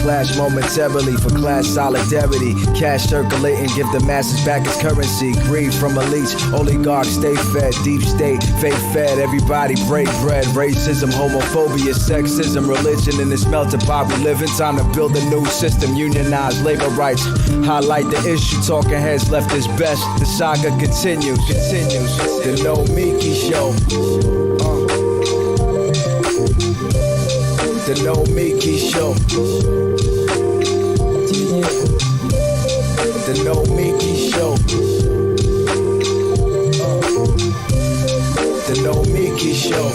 clash momentarily for class solidarity. Cash circulating, give the masses back its currency. Greed from elites, oligarchs stay fed. Deep state, fake fed, everybody break bread. Racism, homophobia, sexism, religion in this melting pot we live in. Time to build a new system, unionize labor rights. Highlight the issue, talking heads left is best. The saga continues. The No Miki Show. The No Miki Show. The No Miki Show. The No Miki Show.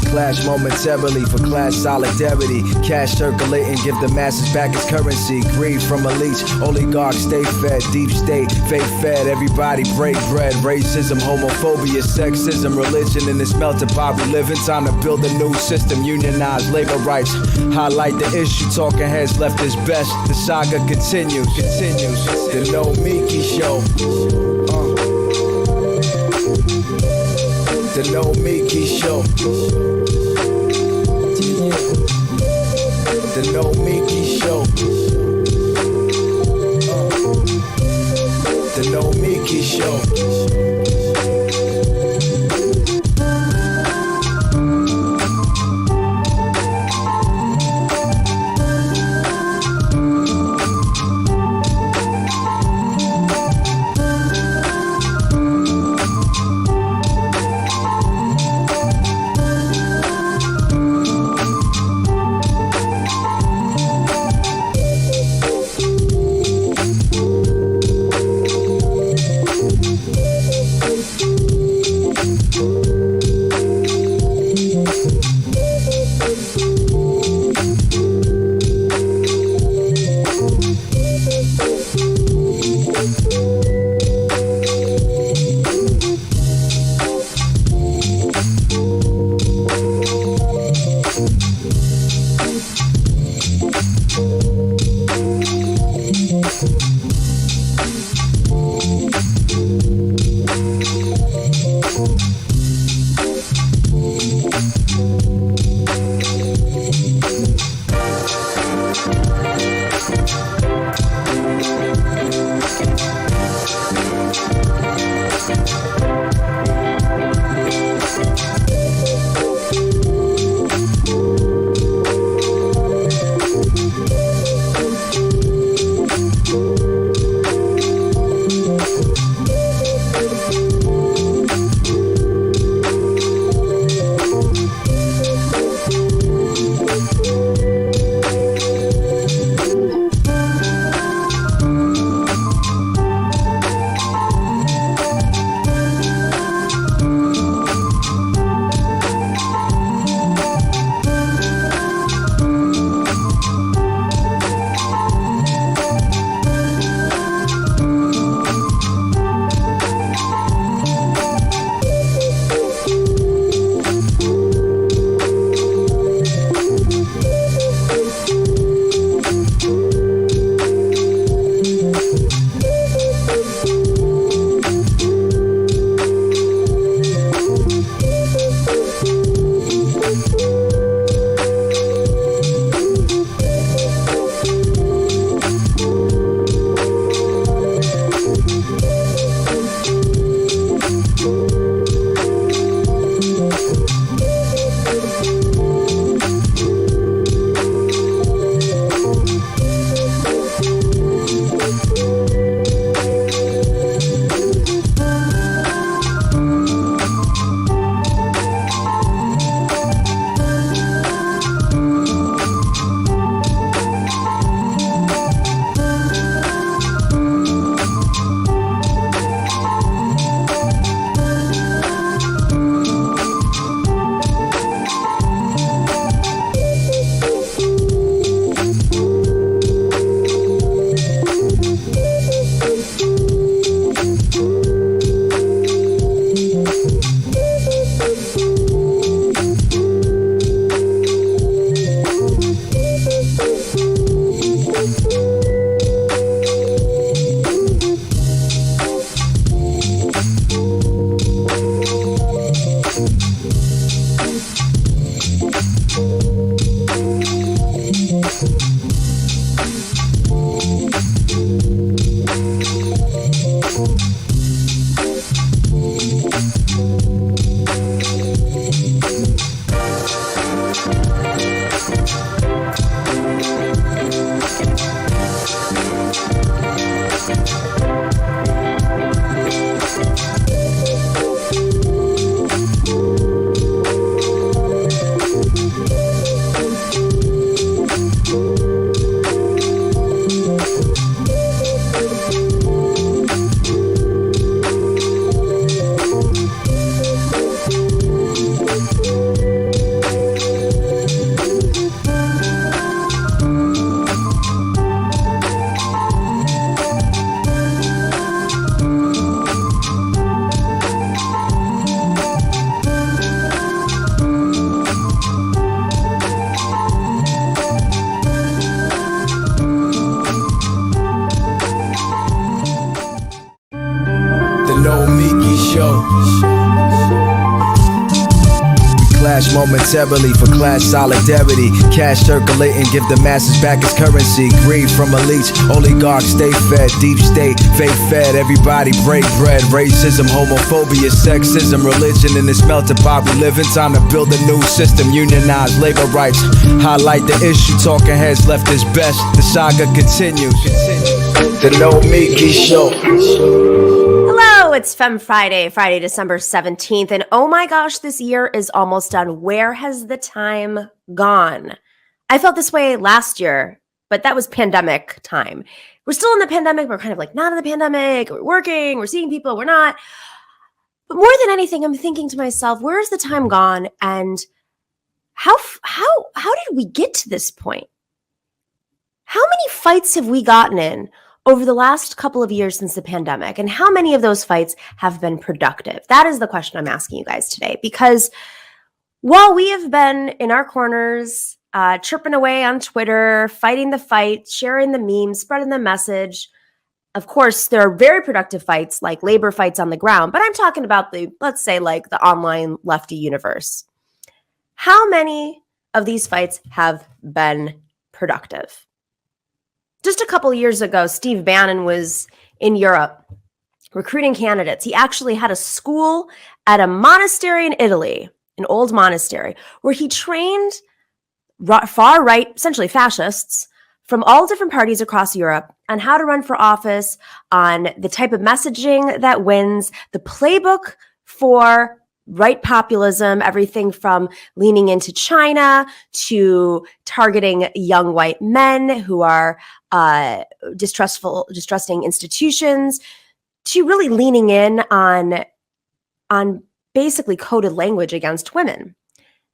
clash momentarily for class solidarity. Cash circulating, give the masses back its currency. Greed from elites, oligarchs stay fed. Deep state, fake fed, everybody break bread. Racism, homophobia, sexism, religion in this melting pot we live in. Time to build a new system, unionize labor rights. Highlight the issue, talking heads left is best. The saga continues. The No Miki Show. The No Miki Show. The No Miki Show. The No Miki Show. clash momentarily for class solidarity. Cash circulating, give the masses back its currency. Greed from elites, oligarchs stay fed. Deep state, fake fed, everybody break bread. Racism, homophobia, sexism, religion in this melting pot we live in. Time to build a new system, unionize labor rights. Highlight the issue, talking heads left is best. The saga continues. The No Miki Show. Hello, it's Femme Friday, December 17th. And oh my gosh, this year is almost done. Where has the time gone? I felt this way last year, but that was pandemic time. We're still in the pandemic. We're kind of like not in the pandemic. We're working, we're seeing people, we're not. But more than anything, I'm thinking to myself, where's the time gone? And how did we get to this point? How many fights have we gotten in over the last couple of years since the pandemic? And how many of those fights have been productive? That is the question I'm asking you guys today. Because while we have been in our corners, chirping away on Twitter, fighting the fight, sharing the memes, spreading the message, of course, there are very productive fights like labor fights on the ground. But I'm talking about let's say like the online lefty universe. How many of these fights have been productive? Just a couple years ago, Steve Bannon was in Europe recruiting candidates. He actually had a school at a monastery in Italy, an old monastery, where he trained far-right, essentially fascists, from all different parties across Europe on how to run for office, on the type of messaging that wins, the playbook for right populism, everything from leaning into China to targeting young white men who are distrusting institutions, to really leaning in on basically coded language against women.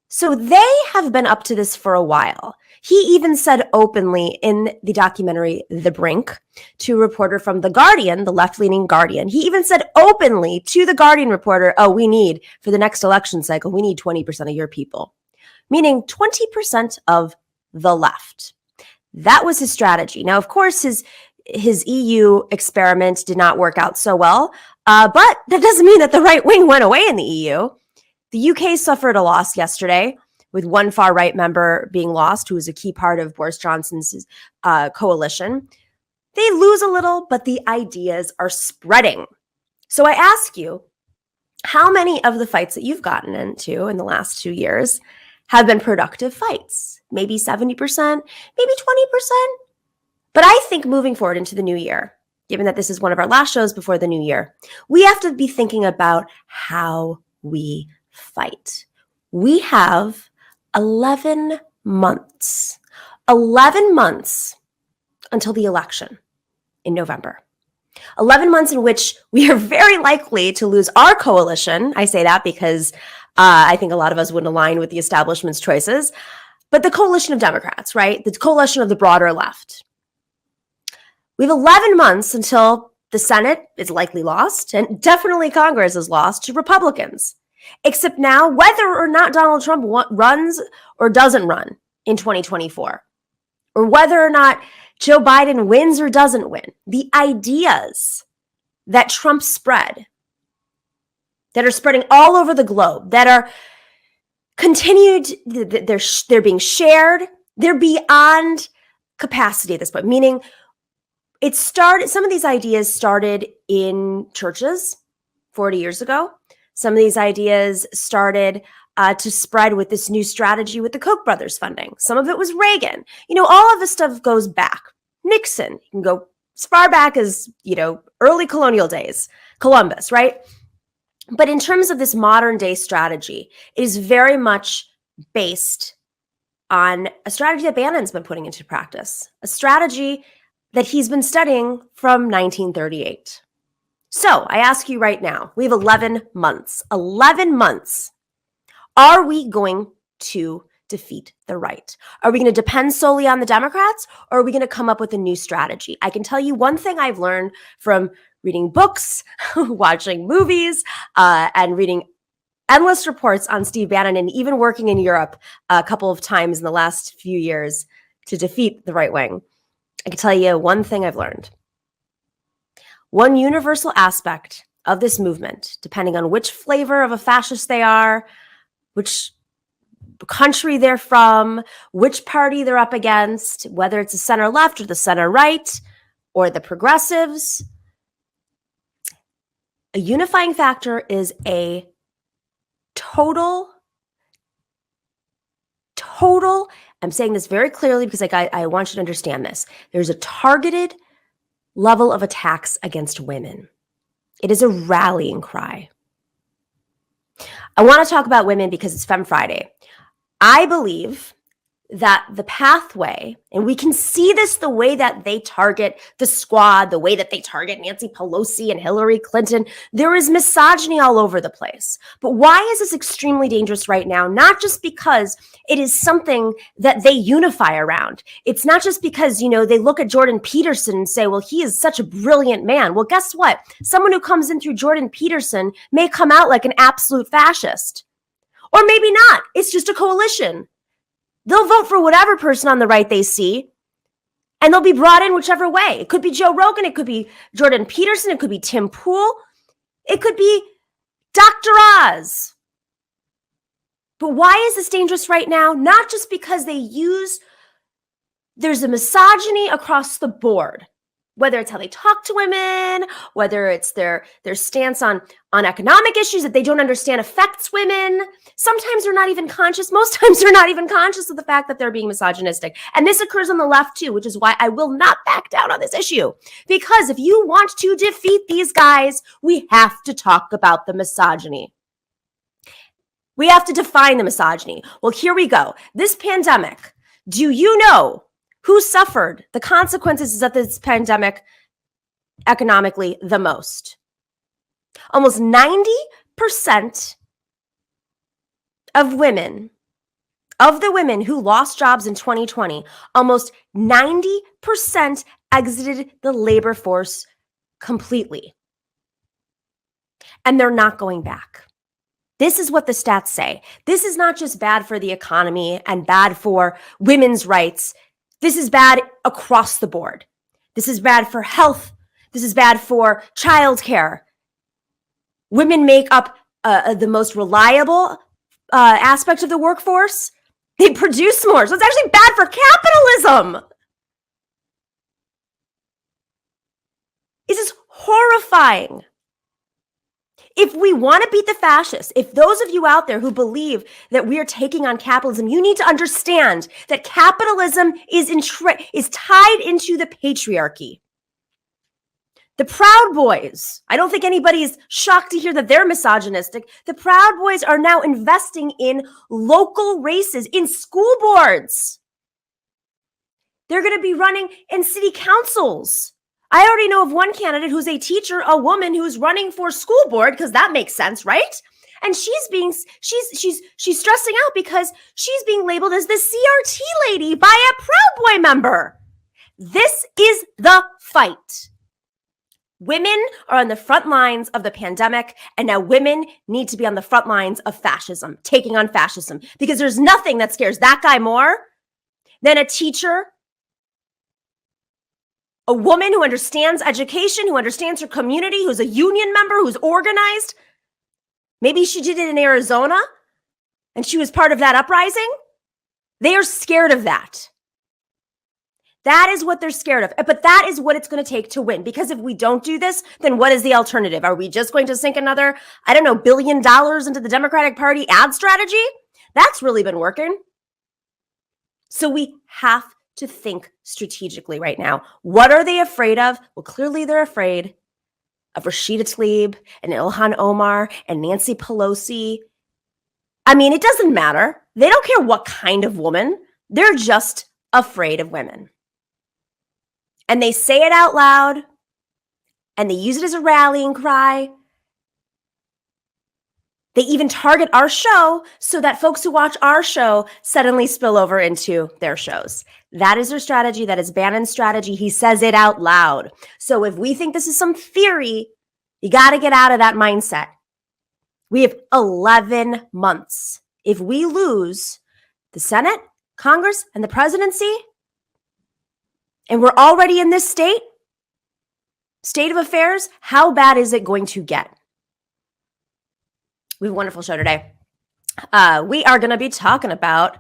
So they have been up to this for a while. He even said openly in the documentary The Brink to a reporter from The Guardian, the left-leaning Guardian, he even said openly to the Guardian reporter, for the next election cycle, we need 20% of your people, meaning 20% of the left. That was his strategy. Now, of course, his EU experiment did not work out so well, but that doesn't mean that the right wing went away in the EU. The UK suffered a loss yesterday, with one far-right member being lost, who was a key part of Boris Johnson's coalition. They lose a little, but the ideas are spreading. So I ask you, how many of the fights that you've gotten into in the last 2 years have been productive fights? Maybe 70%, maybe 20%? But I think moving forward into the new year, given that this is one of our last shows before the new year, we have to be thinking about how we fight. We have 11 months until the election in November. 11 months in which we are very likely to lose our coalition. I say that because I think a lot of us wouldn't align with the establishment's choices, but the coalition of Democrats, right? The coalition of the broader left. We have 11 months until the Senate is likely lost, and definitely Congress is lost to Republicans. Except now, whether or not Donald Trump runs or doesn't run in 2024, or whether or not Joe Biden wins or doesn't win, the ideas that Trump spread, that are spreading all over the globe, that are continued, they're being shared, they're beyond capacity at this point, meaning some of these ideas started in churches 40 years ago. Some of these ideas started to spread with this new strategy with the Koch brothers funding. Some of it was Reagan. All of this stuff goes back. Nixon, you can go as far back as, early colonial days, Columbus, right? But in terms of this modern day strategy, it is very much based on a strategy that Bannon's been putting into practice, a strategy that he's been studying from 1938. So I ask you right now, we have 11 months. 11 months. Are we going to defeat the right? Are we going to depend solely on the Democrats, or are we going to come up with a new strategy? I can tell you one thing I've learned from reading books, watching movies, and reading endless reports on Steve Bannon, and even working in Europe a couple of times in the last few years to defeat the right wing. I can tell you one thing I've learned. One universal aspect of this movement, depending on which flavor of a fascist they are, which country they're from, which party they're up against, whether it's the center left or the center right or the progressives. A unifying factor is a total, I'm saying this very clearly because I want you to understand this. There's a targeted level of attacks against women. It is a rallying cry. I want to talk about women because it's Femme Friday. I believe that the pathway, and we can see this the way that they target the squad, the way that they target Nancy Pelosi and Hillary Clinton, there is misogyny all over the place. But why is this extremely dangerous right now? Not just because it is something that they unify around. It's not just because, they look at Jordan Peterson and say, well, he is such a brilliant man. Well, guess what? Someone who comes in through Jordan Peterson may come out like an absolute fascist. Or maybe not. It's just a coalition. They'll vote for whatever person on the right they see, and they'll be brought in whichever way. It could be Joe Rogan. It could be Jordan Peterson. It could be Tim Pool. It could be Dr. Oz. But why is this dangerous right now? Not just because there's a misogyny across the board, whether it's how they talk to women, whether it's their stance on economic issues that they don't understand affects women. Sometimes they're not even conscious. Most times they're not even conscious of the fact that they're being misogynistic. And this occurs on the left too, which is why I will not back down on this issue. Because if you want to defeat these guys, we have to talk about the misogyny. We have to define the misogyny. Well, here we go. This pandemic, do you know who suffered the consequences of this pandemic economically the most? Almost 90% of the women who lost jobs in 2020, almost 90% exited the labor force completely. And they're not going back. This is what the stats say. This is not just bad for the economy and bad for women's rights. This is bad across the board. This is bad for health. This is bad for childcare. Women make up the most reliable aspect of the workforce. They produce more. So it's actually bad for capitalism. This is horrifying. If we want to beat the fascists, if those of you out there who believe that we are taking on capitalism, you need to understand that capitalism is tied into the patriarchy. The Proud Boys, I don't think anybody's shocked to hear that they're misogynistic. The Proud Boys are now investing in local races, in school boards. They're going to be running in city councils. I already know of one candidate who's a teacher, a woman who's running for school board, because that makes sense, right? And she's stressing out because she's being labeled as the CRT lady by a Proud Boy member. This is the fight. Women are on the front lines of the pandemic, and now women need to be on the front lines of fascism, taking on fascism, because there's nothing that scares that guy more than a teacher, a woman who understands education, who understands her community, who's a union member, who's organized. Maybe she did it in Arizona and she was part of that uprising. They are scared of that. That is what they're scared of. But that is what it's going to take to win. Because if we don't do this, then what is the alternative? Are we just going to sink another, $1 billion into the Democratic Party ad strategy? That's really been working. So we have to think strategically right now. What are they afraid of? Well, clearly they're afraid of Rashida Tlaib and Ilhan Omar and Nancy Pelosi. I mean, it doesn't matter. They don't care what kind of woman. They're just afraid of women. And they say it out loud, and they use it as a rallying cry. They even target our show so that folks who watch our show suddenly spill over into their shows. That is their strategy. That is Bannon's strategy. He says it out loud. So if we think this is some theory, you got to get out of that mindset. We have 11 months. If we lose the Senate, Congress, and the presidency, and we're already in this state of affairs, how bad is it going to get? We have a wonderful show today. We are going to be talking about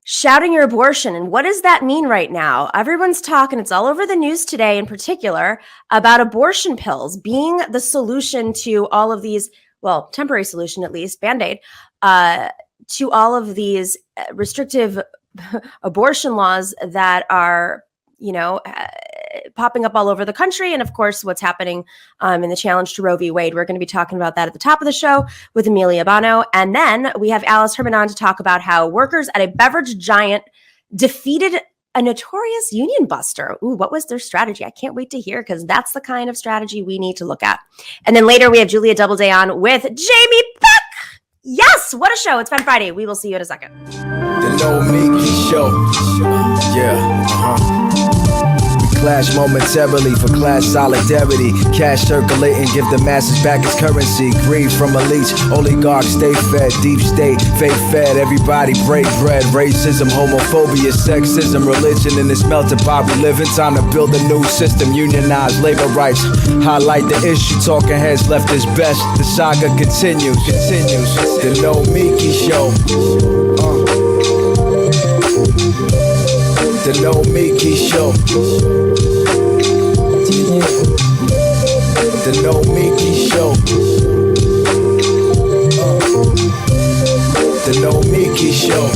shouting your abortion. And what does that mean right now? Everyone's talking, it's all over the news today in particular, about abortion pills being the solution to all of these, well, temporary solution at least, Band-Aid, to all of these restrictive abortion laws that are, popping up all over the country. And of course, what's happening in the challenge to Roe v. Wade. We're going to be talking about that at the top of the show with Amelie Bonow. And then we have Alice Herman on to talk about how workers at a beverage giant defeated a notorious union buster. Ooh, what was their strategy? I can't wait to hear, because that's the kind of strategy we need to look at. And then later we have Julia Doubleday on with Jamie Peck. Yes, what a show. It's Femme Friday. We will see you in a second. The No Mickey Show. Yeah, Clash momentarily for class solidarity. Cash circulating, give the masses back its currency. Greed from elites, oligarchs stay fed. Deep state, fake fed, everybody break bread. Racism, homophobia, sexism, religion in this melting pot we live in. Time to build a new system, unionize labor rights. Highlight the issue, talking heads left is best. The saga continues. The No Mickey Show. The No Mickey Show. The No Mickey Show. The No Mickey Show.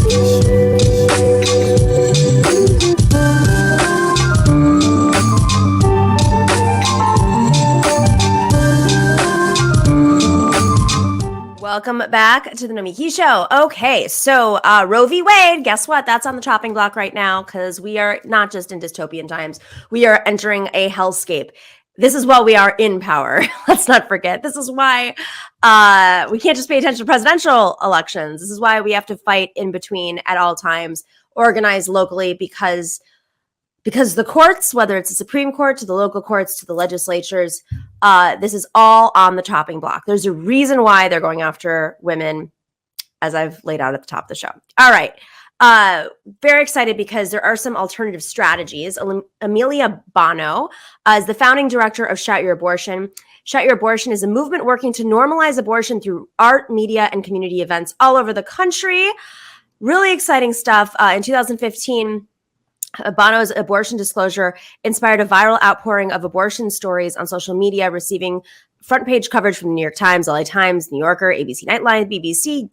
Welcome back to the No Mickey Show. Okay, so Roe v. Wade, guess what? That's on the chopping block right now, because we are not just in dystopian times. We are entering a hellscape. This is why we are in power. Let's not forget. This is why we can't just pay attention to presidential elections. This is why we have to fight in between at all times, organize locally, because the courts, whether it's the Supreme Court to the local courts to the legislatures, this is all on the chopping block. There's a reason why they're going after women, as I've laid out at the top of the show. All right. Very excited because there are some alternative strategies. Amelie Bonow is the founding director of Shout Your Abortion. Shout Your Abortion is a movement working to normalize abortion through art, media, and community events all over the country. Really exciting stuff. In 2015, Bonow's abortion disclosure inspired a viral outpouring of abortion stories on social media, receiving front page coverage from the New York Times, LA Times, New Yorker, ABC Nightline, BBC,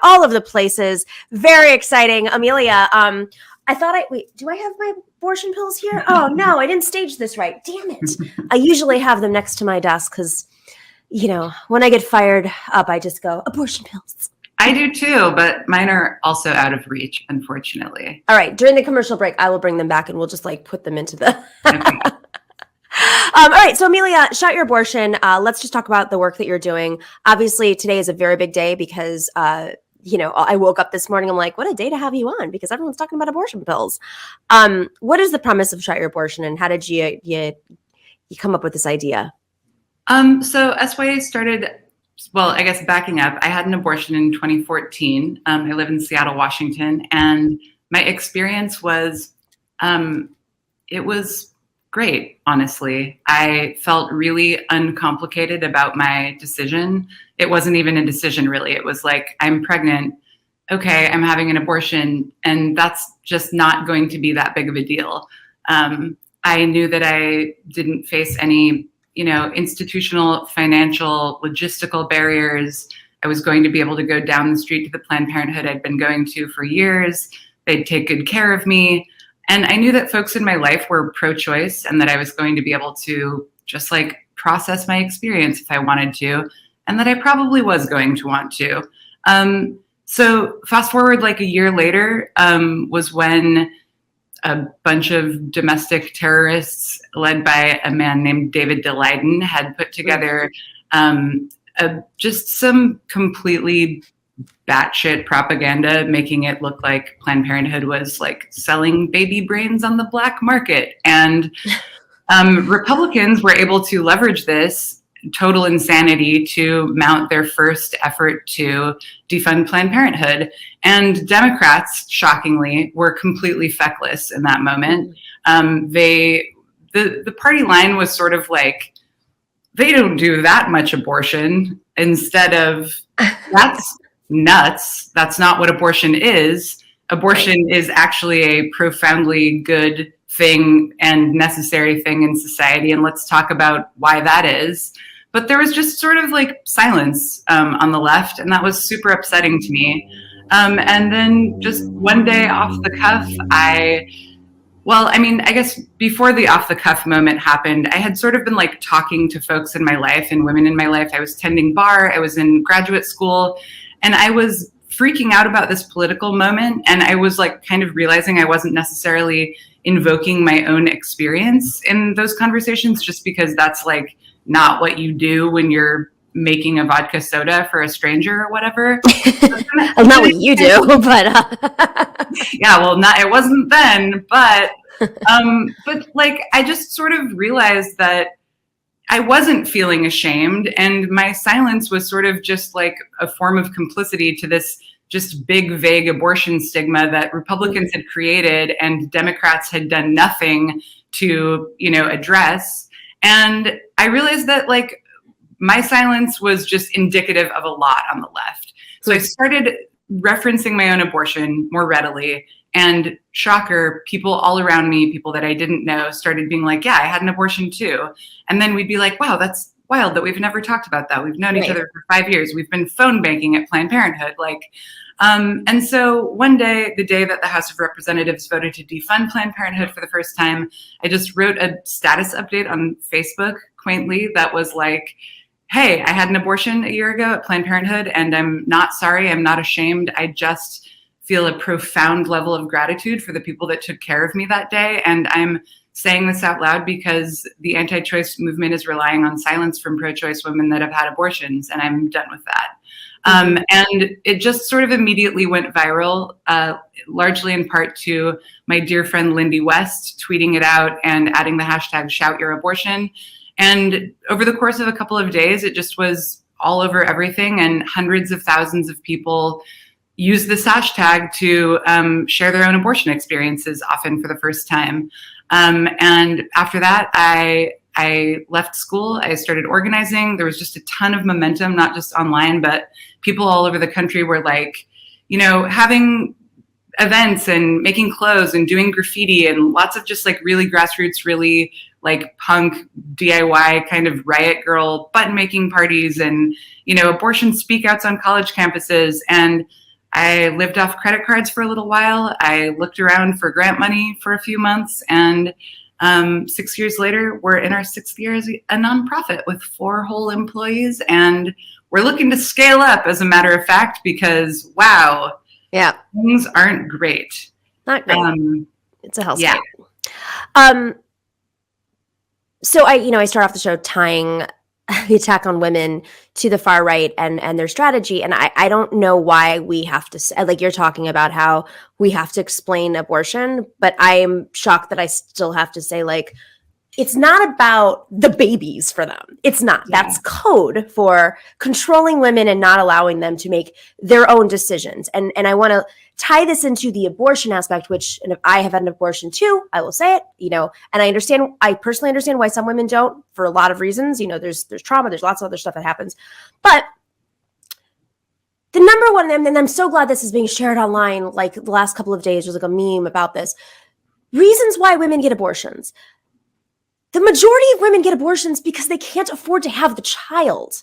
all of the places. Very exciting. Amelia, I thought wait, do I have my abortion pills here? Oh no, I didn't stage this right. Damn it. I usually have them next to my desk because, when I get fired up, I just go, abortion pills. I do too, but mine are also out of reach, unfortunately. All right. During the commercial break, I will bring them back and we'll just put them into the... Okay. All right. So Amelia, Shout Your Abortion. Let's just talk about the work that you're doing. Obviously, today is a very big day because, I woke up this morning. I'm like, what a day to have you on, because everyone's talking about abortion pills. What is the premise of Shout Your Abortion, and how did you come up with this idea? So SYA started... Well, I guess backing up, I had an abortion in 2014. I live in Seattle, Washington, and my experience was, it was great, honestly. I felt really uncomplicated about my decision. It wasn't even a decision, really. It was like, I'm pregnant. Okay, I'm having an abortion, and that's just not going to be that big of a deal. I knew that I didn't face any institutional, financial, logistical barriers. I was going to be able to go down the street to the Planned Parenthood I'd been going to for years. They'd take good care of me. And I knew that folks in my life were pro-choice, and that I was going to be able to just process my experience if I wanted to, and that I probably was going to want to. So fast forward a year later was when a bunch of domestic terrorists led by a man named David Daleiden had put together just some completely batshit propaganda, making it look like Planned Parenthood was selling baby brains on the black market. And Republicans were able to leverage this total insanity to mount their first effort to defund Planned Parenthood. And Democrats, shockingly, were completely feckless in that moment. The party line was sort of they don't do that much abortion, instead of That's nuts. That's not what abortion is. Abortion is actually a profoundly good thing and necessary thing in society. And let's talk about why that is. But there was just sort of like silence on the left. And that was super upsetting to me. And then just one day off the cuff, I guess before the off the cuff moment happened, I had sort of been like talking to folks in my life and women in my life. I was tending bar, I was in graduate school, and I was freaking out about this political moment. And I was like kind of realizing I wasn't necessarily invoking my own experience in those conversations, just because that's like not what you do when you're making a vodka soda for a stranger or whatever. Well, not what you do, but yeah, well, it wasn't then, but like I just sort of realized that I wasn't feeling ashamed, and my silence was sort of just like a form of complicity to this just big, vague abortion stigma that Republicans had created and Democrats had done nothing to, address. And I realized that like my silence was just indicative of a lot on the left. So I started referencing my own abortion more readily, and shocker, people all around me, people that I didn't know, started being like, yeah, I had an abortion too. And then we'd be like, wow, that's wild that we've never talked about that. We've known each other for 5 years. We've been phone banking at Planned Parenthood. And so one day, the day that the House of Representatives voted to defund Planned Parenthood for the first time, I just wrote a status update on Facebook, quaintly, that was like, hey, I had an abortion a year ago at Planned Parenthood, and I'm not sorry. I'm not ashamed. I just feel a profound level of gratitude for the people that took care of me that day. And I'm saying this out loud because the anti-choice movement is relying on silence from pro-choice women that have had abortions, and I'm done with that. And it just sort of immediately went viral, largely in part to my dear friend Lindy West tweeting it out and adding the hashtag shout your abortion. And over the course of a couple of days, it just was all over everything, and hundreds of thousands of people use this hashtag to share their own abortion experiences, often for the first time. And after that, I left school. I started organizing. There was just a ton of momentum, not just online, but people all over the country were like, having events and making clothes and doing graffiti and lots of just like really grassroots, really like punk DIY kind of riot girl button making parties and, abortion speakouts on college campuses. And I lived off credit cards for a little while. I looked around for grant money for a few months, and 6 years later, we're in our 6th year as a nonprofit with 4 whole employees, and we're looking to scale up, as a matter of fact, because wow, yeah, things aren't great. Not great. It's a hellscape. Yeah. So I start off the show tying the attack on women to the far right and their strategy. And I don't know why we have to say, like you're talking about how we have to explain abortion, but I am shocked that I still have to say, like, it's not about the babies for them. It's not. Yeah. That's code for controlling women and not allowing them to make their own decisions. And I want to tie this into the abortion aspect, which, and if I have had an abortion too, I will say it, and I personally understand why some women don't, for a lot of reasons. There's trauma, there's lots of other stuff that happens. But the number one, and I'm so glad this is being shared online, like the last couple of days, there's like a meme about this. Reasons why women get abortions. The majority of women get abortions because they can't afford to have the child.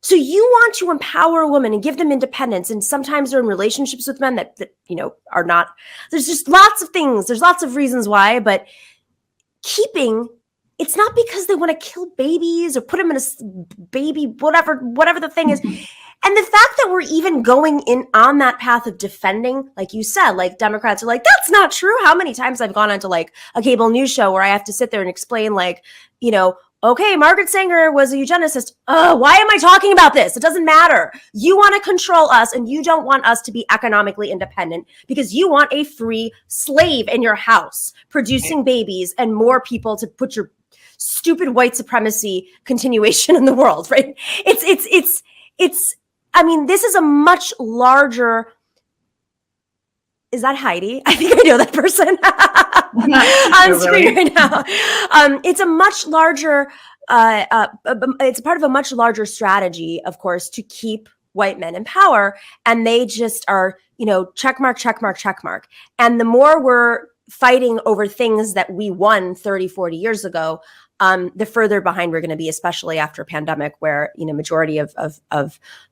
So you want to empower a woman and give them independence. And sometimes they're in relationships with men that are not. There's just lots of things. There's lots of reasons why. But it's not because they want to kill babies or put them in a baby, whatever the thing is. And the fact that we're even going in on that path of defending, like you said, like Democrats are like, that's not true. How many times I've gone onto like a cable news show where I have to sit there and explain like, okay, Margaret Sanger was a eugenicist. Why am I talking about this? It doesn't matter. You want to control us, and you don't want us to be economically independent because you want a free slave in your house producing babies and more people to put your stupid white supremacy continuation in the world, right? It's. I mean, this is a much larger is that Heidi? I think I know that person on screen right now. It's a much larger, it's part of a much larger strategy, of course, to keep white men in power. And they just are, check mark, check mark, check mark. And the more we're fighting over things that we won 30, 40 years ago, the further behind we're going to be, especially after a pandemic where, majority of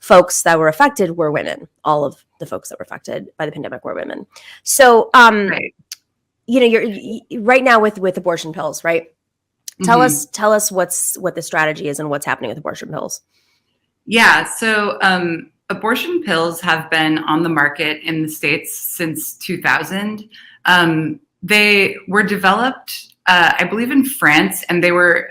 folks that were affected were women. All of the folks that were affected by the pandemic were women. So, Right. You're right now with abortion pills, right? Tell us what the strategy is and what's happening with abortion pills. Yeah. So, abortion pills have been on the market in the States since 2000. They were developed, I believe, in France, and they were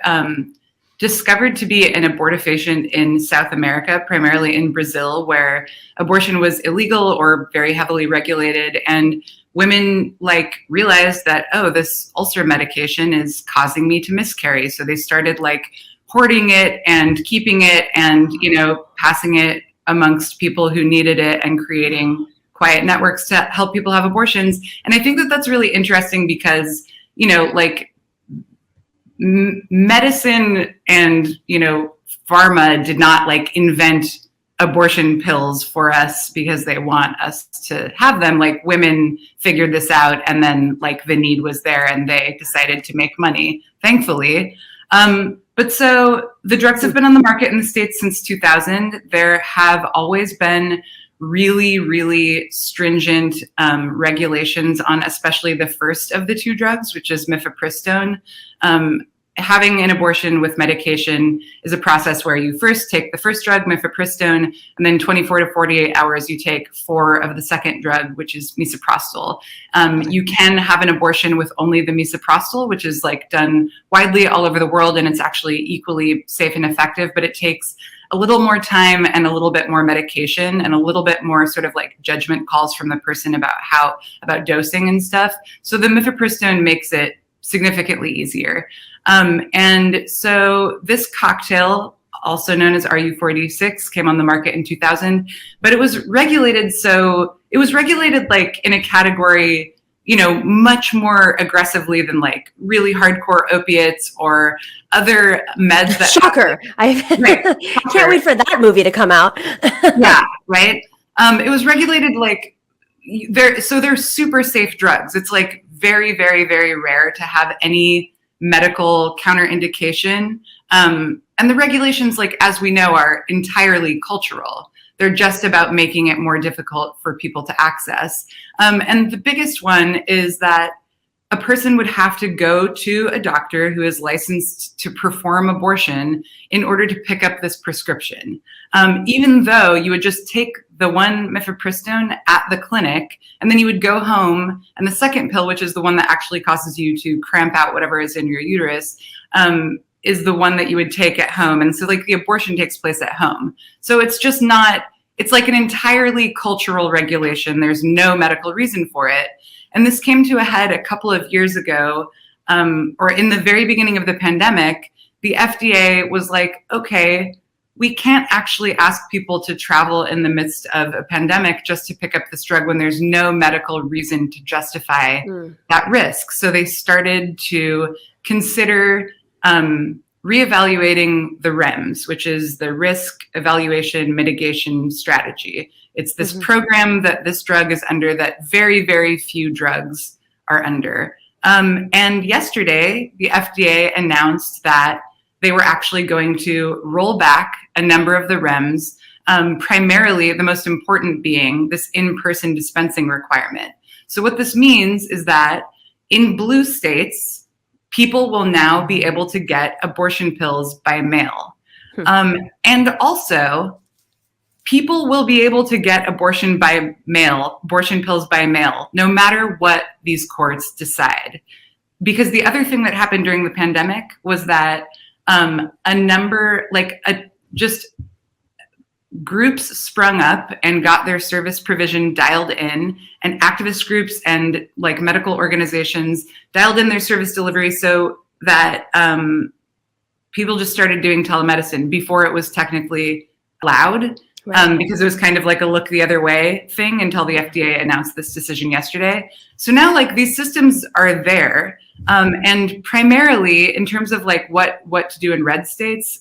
discovered to be an abortifacient in South America, primarily in Brazil, where abortion was illegal or very heavily regulated. And women realized that, oh, this ulcer medication is causing me to miscarry. So they started hoarding it and keeping it and, passing it amongst people who needed it and creating quiet networks to help people have abortions. And I think that that's really interesting because, medicine and, pharma did not invent abortion pills for us because they want us to have them. Women figured this out, and then the need was there and they decided to make money, thankfully. But so the drugs have been on the market in the States since 2000. There have always been really, really stringent regulations on especially the first of the two drugs, which is mifepristone. Having an abortion with medication is a process where you first take the first drug, mifepristone, and then 24 to 48 hours you take 4 of the second drug, which is misoprostol. You can have an abortion with only the misoprostol, which is done widely all over the world, and it's actually equally safe and effective, but it takes a little more time and a little bit more medication and a little bit more sort of judgment calls from the person about dosing and stuff. So the mifepristone makes it significantly easier. And so this cocktail, also known as RU486, came on the market in 2000, but it was regulated. So it was regulated in a category, much more aggressively than really hardcore opiates or other meds that Shocker. I can't wait for that movie to come out. Yeah. Right. It was regulated they're super safe drugs. It's very, very, very rare to have any medical counterindication. And the regulations, as we know, are entirely cultural. They're just about making it more difficult for people to access. And the biggest one is that a person would have to go to a doctor who is licensed to perform abortion in order to pick up this prescription. Even though you would just take the one mifepristone at the clinic, and then you would go home, and the second pill, which is the one that actually causes you to cramp out whatever is in your uterus, is the one that you would take at home. And so the abortion takes place at home. So it's just not, it's an entirely cultural regulation. There's no medical reason for it. And this came to a head a couple of years ago, or in the very beginning of the pandemic. The FDA was okay, we can't actually ask people to travel in the midst of a pandemic just to pick up this drug when there's no medical reason to justify that risk. So they started to consider reevaluating the REMS, which is the Risk Evaluation Mitigation Strategy. It's this program that this drug is under that very, very few drugs are under. And yesterday, the FDA announced that they were actually going to roll back a number of the REMS, primarily the most important being this in-person dispensing requirement. So what this means is that in blue states, people will now be able to get abortion pills by mail. And also, people will be able to get abortion pills by mail, no matter what these courts decide. Because the other thing that happened during the pandemic was that just groups sprung up and got their service provision dialed in, and activist groups and medical organizations dialed in their service delivery so that people just started doing telemedicine before it was technically allowed. Right. because it was kind of like a look the other way thing until the FDA announced this decision yesterday. So now like these systems are there. And primarily in terms of like what to do in red states,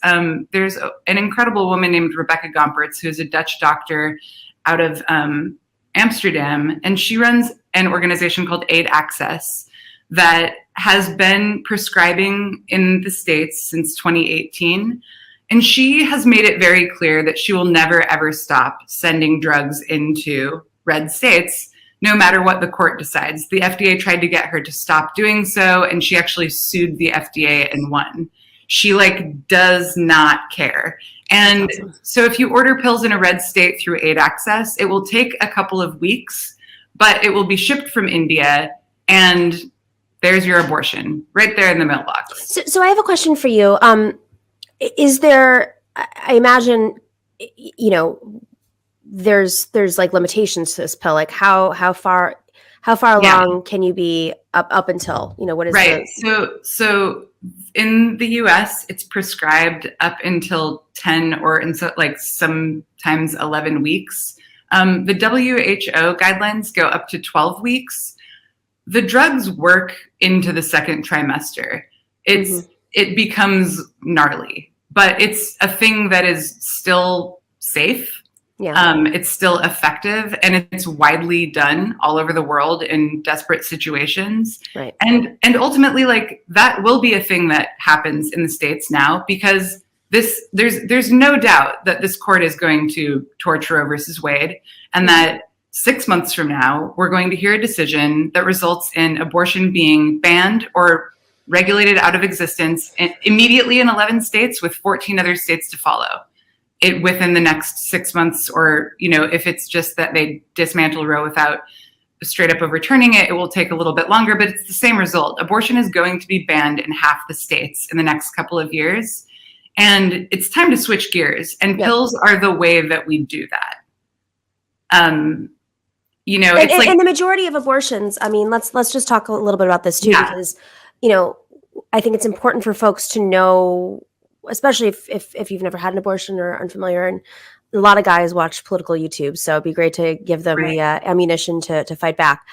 there's an incredible woman named Rebecca Gompertz, who's a Dutch doctor out of Amsterdam, and she runs an organization called Aid Access that has been prescribing in the States since 2018. And she has made it very clear that she will never, ever stop sending drugs into red states, no matter what the court decides. The FDA tried to get her to stop doing so, and she actually sued the FDA and won. She like does not care. And so if you order pills in a red state through Aid Access, it will take a couple of weeks, but it will be shipped from India, and there's your abortion right there in the mailbox. So I have a question for you. Is there, I imagine, you know, there's like limitations to this pill. Like how far along can you be up until, you know, what is right? So in the US, it's prescribed up until 10 or like sometimes 11 weeks. The WHO guidelines go up to 12 weeks. The drugs work into the second trimester. It becomes gnarly, but it's a thing that is still safe. Yeah. It's still effective, and it's widely done all over the world in desperate situations. Right. And ultimately, like that will be a thing that happens in the States now, because there's no doubt that this court is going to torture Roe versus Wade, and that 6 months from now, we're going to hear a decision that results in abortion being banned or regulated out of existence immediately in 11 states, with 14 other states to follow it within the next 6 months. Or, you know, if it's just that they dismantle Roe without straight up overturning it, it will take a little bit longer, but it's the same result. Abortion is going to be banned in half the states in the next couple of years. And it's time to switch gears, and pills are the way that we do that. You know, it's and the majority of abortions, I mean, let's just talk a little bit about this too, because, you know, I think it's important for folks to know, especially if you've never had an abortion or are unfamiliar, and a lot of guys watch political YouTube, so it'd be great to give them the ammunition to fight back.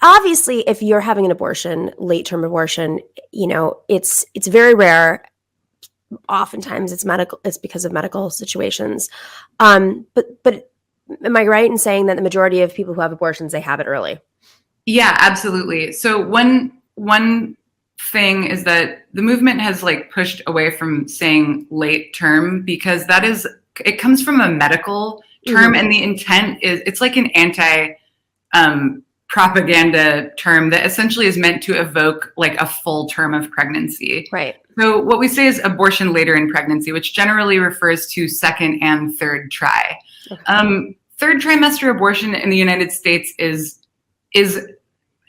Obviously, if you're having an abortion, late-term abortion, you know, it's very rare. Oftentimes it's because of medical situations. But am I right in saying that the majority of people who have abortions, they have it early? Yeah, absolutely. So one thing is that the movement has like pushed away from saying late term, because it comes from a medical term, and the intent is, it's like an anti propaganda term that essentially is meant to evoke like a full term of pregnancy. Right. So what we say is abortion later in pregnancy, which generally refers to second and third try. Okay. Third trimester abortion in the United States is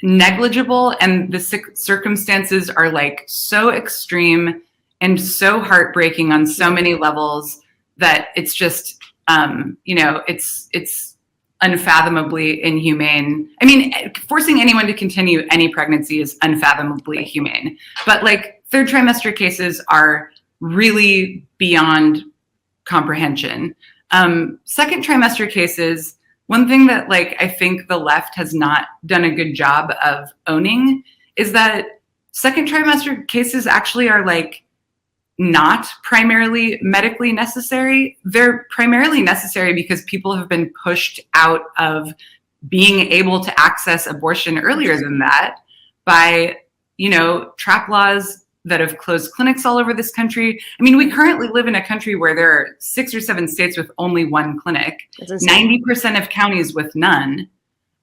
negligible, and the circumstances are like so extreme and so heartbreaking on so many levels that it's just you know, it's unfathomably inhumane. I mean, forcing anyone to continue any pregnancy is unfathomably humane, but like third trimester cases are really beyond comprehension. Second trimester cases, one thing that like I think the left has not done a good job of owning is that second trimester cases actually are like not primarily medically necessary. They're primarily necessary because people have been pushed out of being able to access abortion earlier than that by, you know, trap laws that have closed clinics all over this country. I mean, we currently live in a country where there are 6 or 7 states with only one clinic, 90% of counties with none.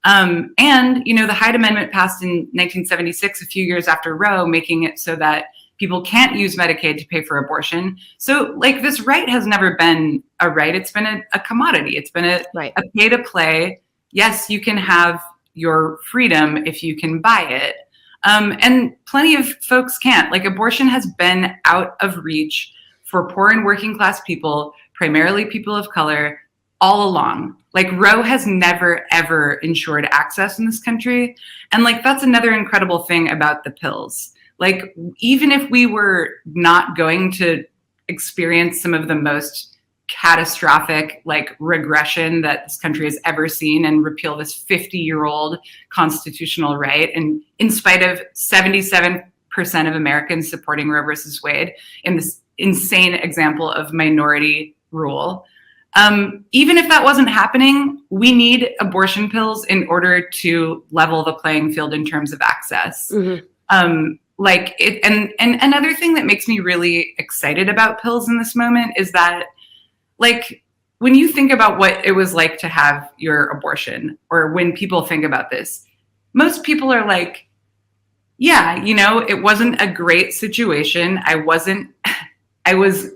And, you know, the Hyde Amendment passed in 1976, a few years after Roe, making it so that people can't use Medicaid to pay for abortion. So like this right has never been a right. It's been a commodity. It's been a pay to play. Yes, you can have your freedom if you can buy it. And plenty of folks can't. Like abortion has been out of reach for poor and working class people, primarily people of color, all along. Like Roe has never, ever ensured access in this country. And like, that's another incredible thing about the pills. Like, even if we were not going to experience some of the most catastrophic like regression that this country has ever seen and repeal this 50-year-old constitutional right. And in spite of 77% of Americans supporting Roe versus Wade in this insane example of minority rule. Even if that wasn't happening, we need abortion pills in order to level the playing field in terms of access. Like it, and another thing that makes me really excited about pills in this moment is that, like, when you think about what it was like to have your abortion, or when people think about this, most people are like, yeah, you know, it wasn't a great situation. I was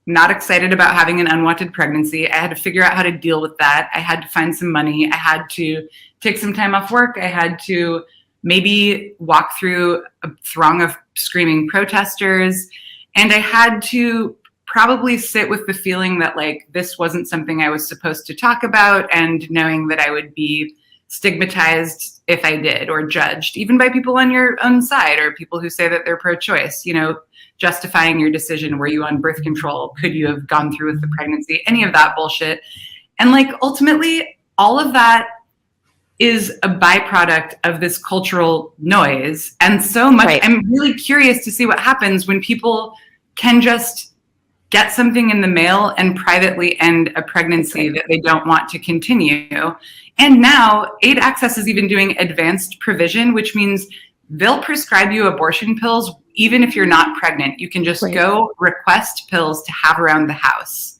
not excited about having an unwanted pregnancy. I had to figure out how to deal with that. I had to find some money. I had to take some time off work. I had to maybe walk through a throng of screaming protesters. And I had to probably sit with the feeling that, like, this wasn't something I was supposed to talk about, and knowing that I would be stigmatized if I did, or judged, even by people on your own side, or people who say that they're pro-choice, you know, justifying your decision. Were you on birth control? Could you have gone through with the pregnancy? Any of that bullshit. And like, ultimately, all of that is a byproduct of this cultural noise. And so much, right. I'm really curious to see what happens when people can just get something in the mail and privately end a pregnancy that they don't want to continue. And now Aid Access is even doing advanced provision, which means they'll prescribe you abortion pills even if you're not pregnant. You can just go request pills to have around the house.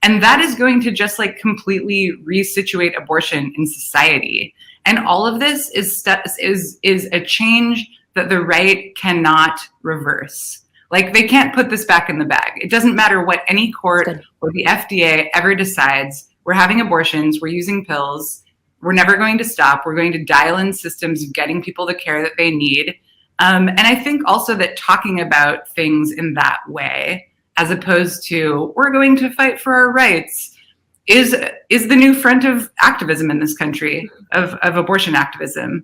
And that is going to just like completely resituate abortion in society. And all of this is a change that the right cannot reverse. Like, they can't put this back in the bag. It doesn't matter what any court or the FDA ever decides. We're having abortions, we're using pills, we're never going to stop. We're going to dial in systems of getting people the care that they need. And I think also that talking about things in that way, as opposed to we're going to fight for our rights, is the new front of activism in this country, of abortion activism.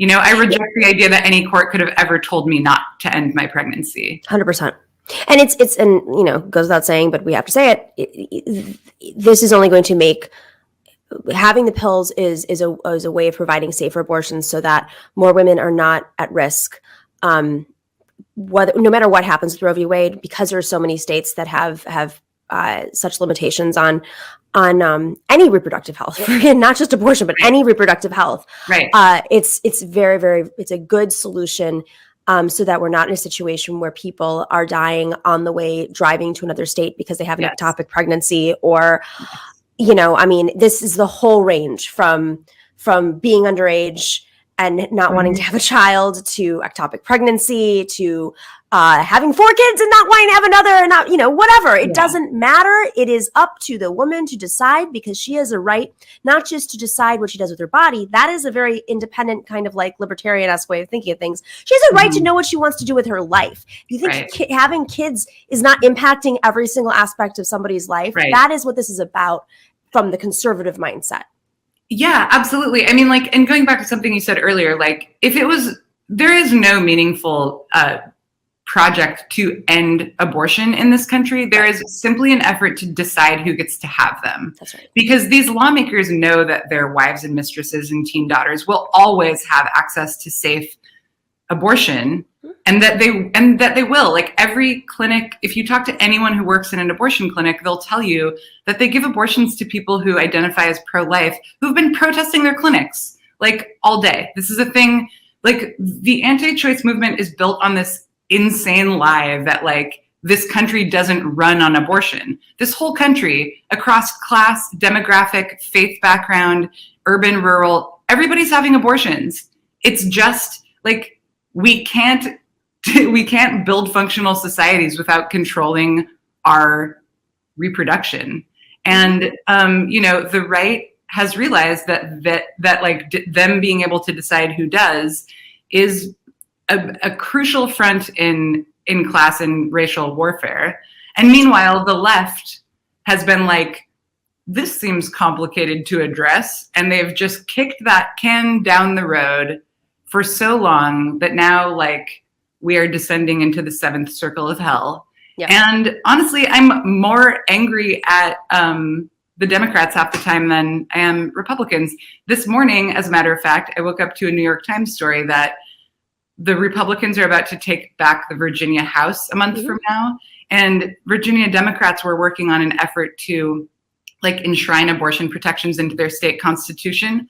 You know, I reject the idea that any court could have ever told me not to end my pregnancy. 100%. And it's and, you know, goes without saying, but we have to say it. This is only going to make having the pills is a way of providing safer abortions so that more women are not at risk. No matter what happens with Roe v. Wade, because there are so many states that have such limitations on any reproductive health, not just abortion, but any reproductive health. Right. It's very, very, it's a good solution so that we're not in a situation where people are dying on the way driving to another state because they have an ectopic pregnancy, or, you know, I mean, this is the whole range from being underage and not wanting to have a child, to ectopic pregnancy, to having 4 kids and not wanting to have another, and not, you know, whatever. It doesn't matter. It is up to the woman to decide, because she has a right not just to decide what she does with her body. That is a very independent kind of like libertarian-esque way of thinking of things. She has a right to know what she wants to do with her life. You think having kids is not impacting every single aspect of somebody's life? That is what this is about from the conservative mindset. Yeah, absolutely. I mean, like, and going back to something you said earlier, like, there is no meaningful project to end abortion in this country. There is simply an effort to decide who gets to have them. That's right. Because these lawmakers know that their wives and mistresses and teen daughters will always have access to safe abortion, and that they will. Like, every clinic, if you talk to anyone who works in an abortion clinic, they'll tell you that they give abortions to people who identify as pro-life, who've been protesting their clinics like all day. This is a thing. Like, the anti-choice movement is built on this insane lie that, like, this country doesn't run on abortion. This whole country, across class, demographic, faith background, urban, rural, everybody's having abortions. It's just like, we can't build functional societies without controlling our reproduction. And you know, the right has realized that like them being able to decide who does is a crucial front in class and racial warfare. And meanwhile, the left has been like, this seems complicated to address, and they've just kicked that can down the road for so long that now, like, we are descending into the 7th circle of hell. Yeah. And honestly, I'm more angry at the Democrats half the time than I am Republicans. This morning, as a matter of fact, I woke up to a New York Times story that the Republicans are about to take back the Virginia House a month from now. And Virginia Democrats were working on an effort to like enshrine abortion protections into their state constitution.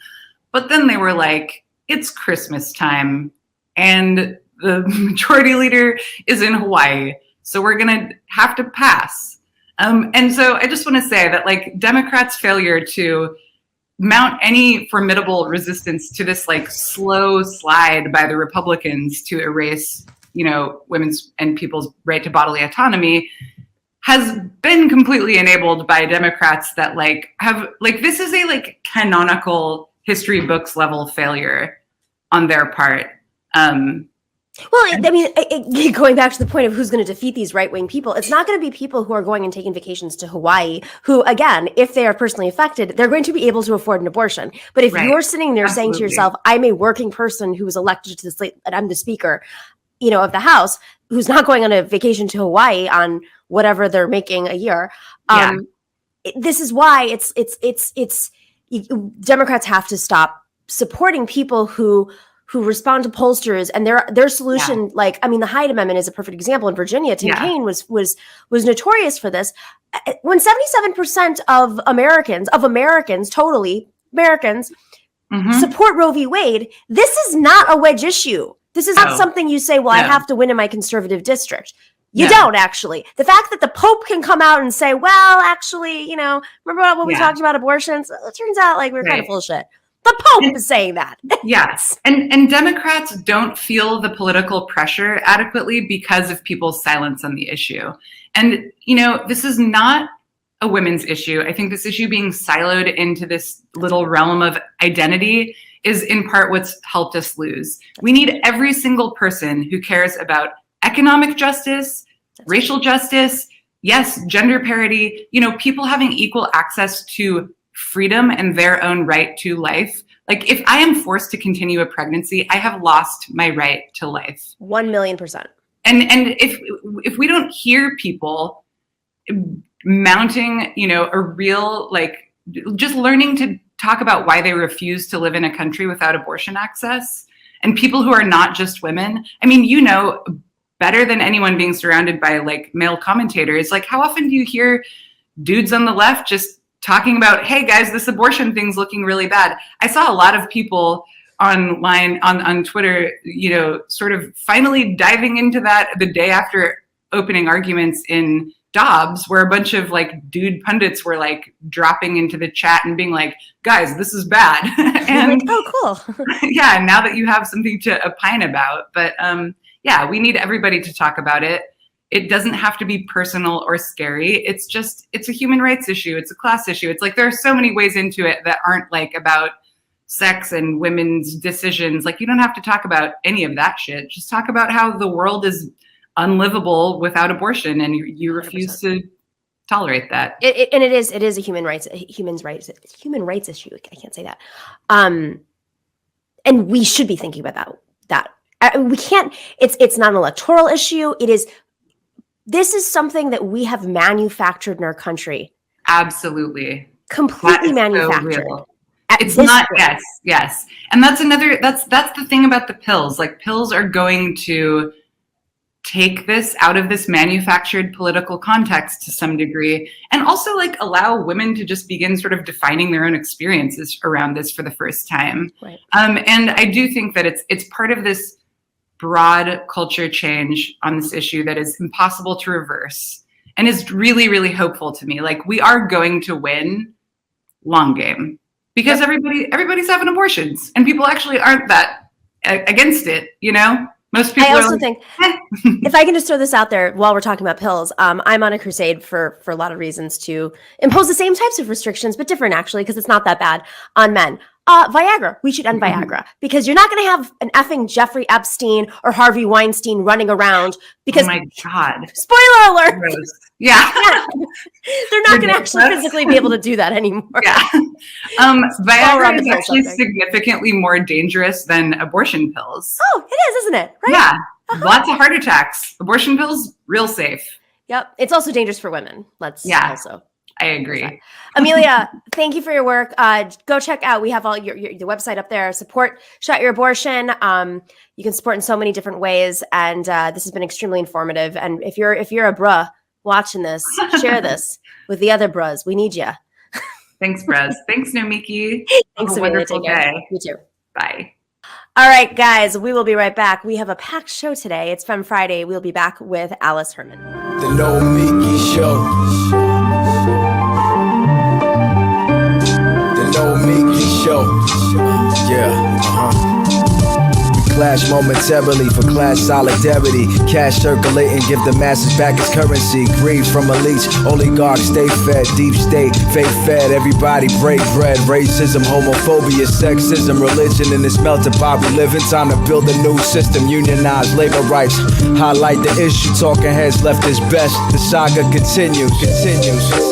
But then they were like, it's Christmas time and the majority leader is in Hawaii. So we're going to have to pass. And so I just want to say that like Democrats' failure to mount any formidable resistance to this like slow slide by the Republicans to erase, you know, women's and people's right to bodily autonomy has been completely enabled by Democrats that like have like, this is a like canonical history books level failure on their part. Well, I mean, going back to the point of who's going to defeat these right-wing people, it's not going to be people who are going and taking vacations to Hawaii, who, again, if they are personally affected, they're going to be able to afford an abortion. But if you're sitting there saying to yourself, I'm a working person who was elected to the slate, and I'm the speaker, you know, of the House, who's not going on a vacation to Hawaii on whatever they're making a year. This is why Democrats have to stop supporting people who respond to pollsters and their solution. Like, I mean, the Hyde Amendment is a perfect example. In Virginia, Tim Kaine was notorious for this. When 77% of Americans, support Roe v. Wade, this is not a wedge issue. This is not something you say, well, I have to win in my conservative district. You don't actually. The fact that the Pope can come out and say, well, actually, you know, remember when we talked about abortions? It turns out like we're kind of full of shit. The Pope is saying that. Yes. And Democrats don't feel the political pressure adequately because of people's silence on the issue. And, you know, this is not a women's issue. I think this issue being siloed into this little realm of identity is in part what's helped us lose. We need every single person who cares about economic justice, racial justice, yes, gender parity, you know, people having equal access to freedom and their own right to life. Like if I am forced to continue a pregnancy, I have lost my right to life. 1,000,000%. And if we don't hear people mounting, you know, a real, like just learning to talk about why they refuse to live in a country without abortion access, and people who are not just women. I mean, you know, better than anyone being surrounded by like male commentators, like how often do you hear dudes on the left just talking about, hey guys, this abortion thing's looking really bad. I saw a lot of people online on Twitter, you know, sort of finally diving into that the day after opening arguments in Dobbs, where a bunch of like dude pundits were like dropping into the chat and being like, guys, this is bad. And like, oh, cool. Yeah, now that you have something to opine about. But yeah, we need everybody to talk about it. It doesn't have to be personal or scary. It's a human rights issue. It's a class issue. It's like there are so many ways into it that aren't like about sex and women's decisions. Like you don't have to talk about any of that shit. Just talk about how the world is unlivable without abortion, and you refuse 100%. To tolerate that. It is a human rights issue. I can't say that. And we should be thinking about that. We can't. It's not an electoral issue. It is. This is something that we have manufactured in our country. Absolutely. Completely manufactured. So it's not, yes. And that's the thing about the pills. Like pills are going to take this out of this manufactured political context to some degree, and also like allow women to just begin sort of defining their own experiences around this for the first time. Right. And I do think that it's part of this broad culture change on this issue that is impossible to reverse and is really, really hopeful to me. Like we are going to win long game because everybody's having abortions and people actually aren't that against it, you know? Most people I also think, if I can just throw this out there while we're talking about pills, I'm on a crusade for a lot of reasons to impose the same types of restrictions, but different actually, because it's not that bad on men. Viagra, we should end Viagra because you're not going to have an effing Jeffrey Epstein or Harvey Weinstein running around because, oh my God, spoiler alert. Yeah. They're not going to actually physically be able to do that anymore. Yeah. Viagra is actually significantly more dangerous than abortion pills. Oh, it is, isn't it? Right? Yeah. Lots of heart attacks. Abortion pills, real safe. Yep. It's also dangerous for women. Let's also. I agree. Amelia, thank you for your work. Go check out. We have all the website up there. Support Shut Your Abortion. You can support in so many different ways, and this has been extremely informative. And if you're a bruh watching this, share this with the other bros. We need you. Thanks, bros. Thanks, Nomiki. Thanks, Have a Amelia. wonderful day. You too. Bye. All right, guys, we will be right back. We have a packed show today. It's Femme Friday. We'll be back with Alice Herman. The No Miki Show. The No Miki Show. Yeah, Clash momentarily for class solidarity. Cash circulating, give the masses back its currency. Greed from elites, oligarchs stay fed. Deep state, fake fed, everybody break bread. Racism, homophobia, sexism, religion in this melting pot we live in. Time to build a new system, unionize labor rights. Highlight the issue, talking heads left is best. The saga continues.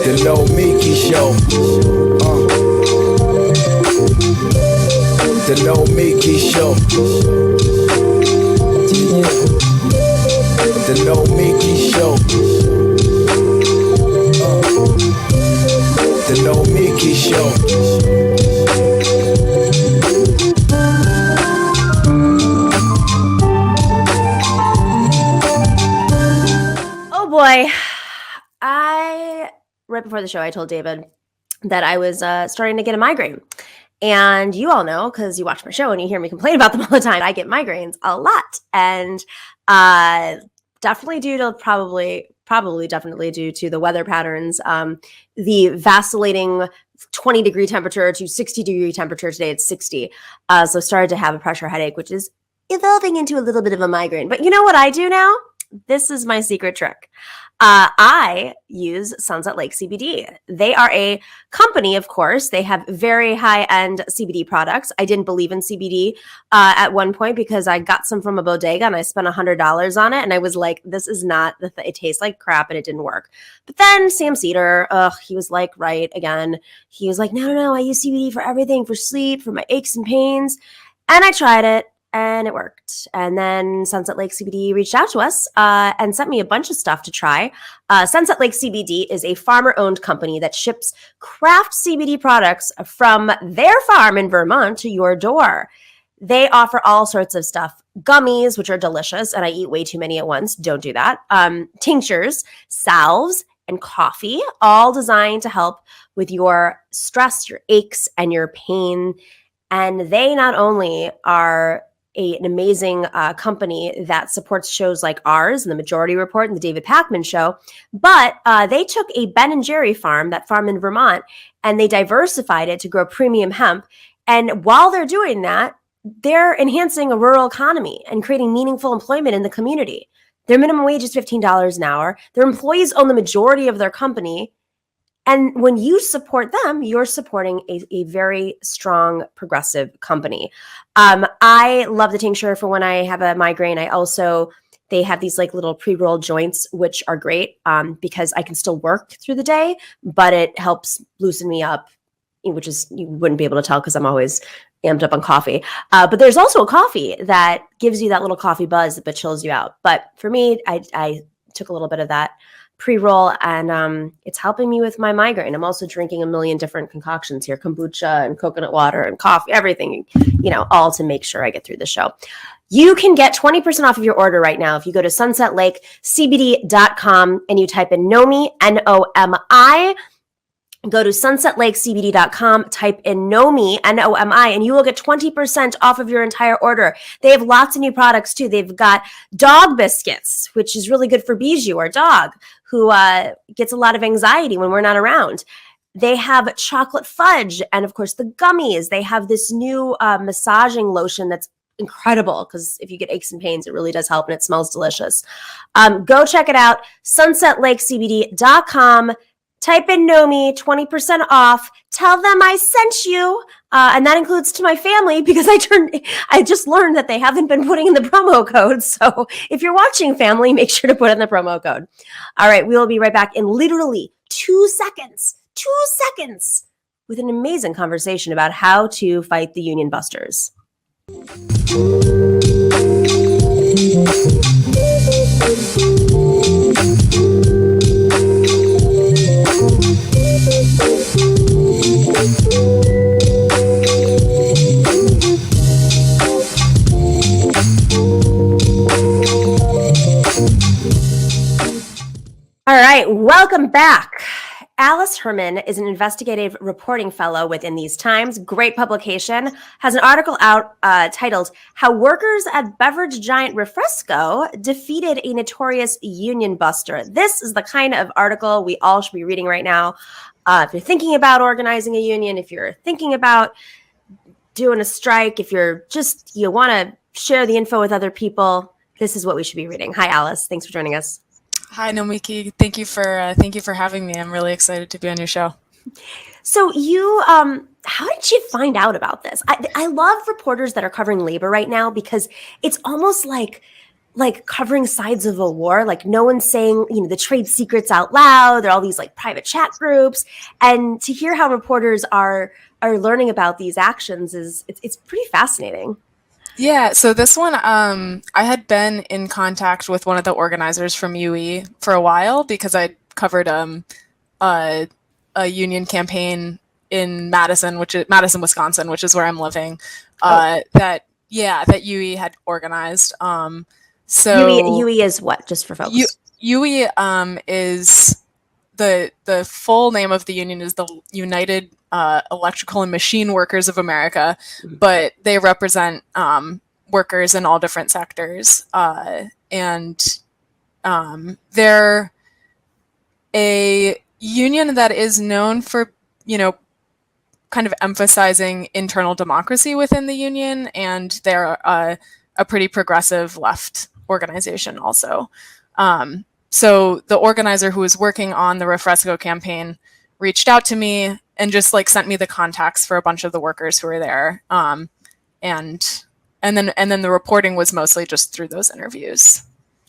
The No Miki Show. The No Miki Show. The No Miki Show. The No Miki Show. Oh boy. Right before the show, I told David that I was starting to get a migraine. And you all know, because you watch my show and you hear me complain about them all the time, I get migraines a lot. And definitely due to definitely due to the weather patterns, the vacillating 20-degree temperature to 60-degree temperature. Today it's 60. So started to have a pressure headache, which is evolving into a little bit of a migraine. But you know what I do now? This is my secret trick. I use Sunset Lake CBD. They are a company, of course. They have very high-end CBD products. I didn't believe in CBD at one point because I got some from a bodega and I spent $100 on it. And I was like, this is not the thing. It tastes like crap and it didn't work. But then Sam Cedar, he was like, right again. He was like, no, I use CBD for everything, for sleep, for my aches and pains. And I tried it. And it worked. And then Sunset Lake CBD reached out to us and sent me a bunch of stuff to try. Sunset Lake CBD is a farmer-owned company that ships craft CBD products from their farm in Vermont to your door. They offer all sorts of stuff. Gummies, which are delicious, and I eat way too many at once. Don't do that. Tinctures, salves, and coffee, all designed to help with your stress, your aches, and your pain. And they not only are an amazing company that supports shows like ours and the Majority Report and the David Pakman Show, but they took a Ben & Jerry farm, that farm in Vermont, and they diversified it to grow premium hemp. And while they're doing that, they're enhancing a rural economy and creating meaningful employment in the community. Their minimum wage is $15 an hour. Their employees own the majority of their company. And when you support them, you're supporting a very strong, progressive company. I love the tincture for when I have a migraine. They have these like little pre-rolled joints, which are great because I can still work through the day, but it helps loosen me up, which is, you wouldn't be able to tell because I'm always amped up on coffee. But there's also a coffee that gives you that little coffee buzz but chills you out. But for me, I took a little bit of that pre-roll and it's helping me with my migraine. I'm also drinking a million different concoctions here, kombucha and coconut water and coffee, everything, all to make sure I get through the show. You can get 20% off of your order right now if you go to sunsetlakecbd.com and you type in NOMI, NOMI. Go to sunsetlakecbd.com, type in NOMI, NOMI, and you will get 20% off of your entire order. They have lots of new products too. They've got dog biscuits, which is really good for Bijou, our dog, who gets a lot of anxiety when we're not around. They have chocolate fudge and, of course, the gummies. They have this new massaging lotion that's incredible because if you get aches and pains, it really does help and it smells delicious. Go check it out, sunsetlakecbd.com. Type in NOMI, 20% off. Tell them I sent you. And that includes to my family because I just learned that they haven't been putting in the promo code. So if you're watching, family, make sure to put in the promo code. All right, we will be right back in literally 2 seconds. 2 seconds with an amazing conversation about how to fight the union busters. Welcome back. Alice Herman is an investigative reporting fellow with In These Times, great publication, has an article out titled How Workers at Beverage Giant Refresco Defeated a Notorious Union Buster. This is the kind of article we all should be reading right now. If you're thinking about organizing a union, if you're thinking about doing a strike, if you want to share the info with other people, this is what we should be reading. Hi, Alice. Thanks for joining us. Hi, Nomiki. Thank you for having me. I'm really excited to be on your show. So you, how did you find out about this? I love reporters that are covering labor right now because it's almost like covering sides of a war. Like no one's saying, the trade secrets out loud. There are all these like private chat groups, and to hear how reporters are learning about these actions it's pretty fascinating. Yeah, so this one, I had been in contact with one of the organizers from UE for a while because I covered a union campaign in Madison, Wisconsin, which is where I'm living. That UE had organized. So UE is what? Just for folks. UE is the full name of the union is the United Electrical and Machine Workers of America, but they represent workers in all different sectors, and they're a union that is known for kind of emphasizing internal democracy within the union, and they're a pretty progressive left organization also. So the organizer who was working on the Refresco campaign reached out to me and just sent me the contacts for a bunch of the workers who were there. And then the reporting was mostly just through those interviews.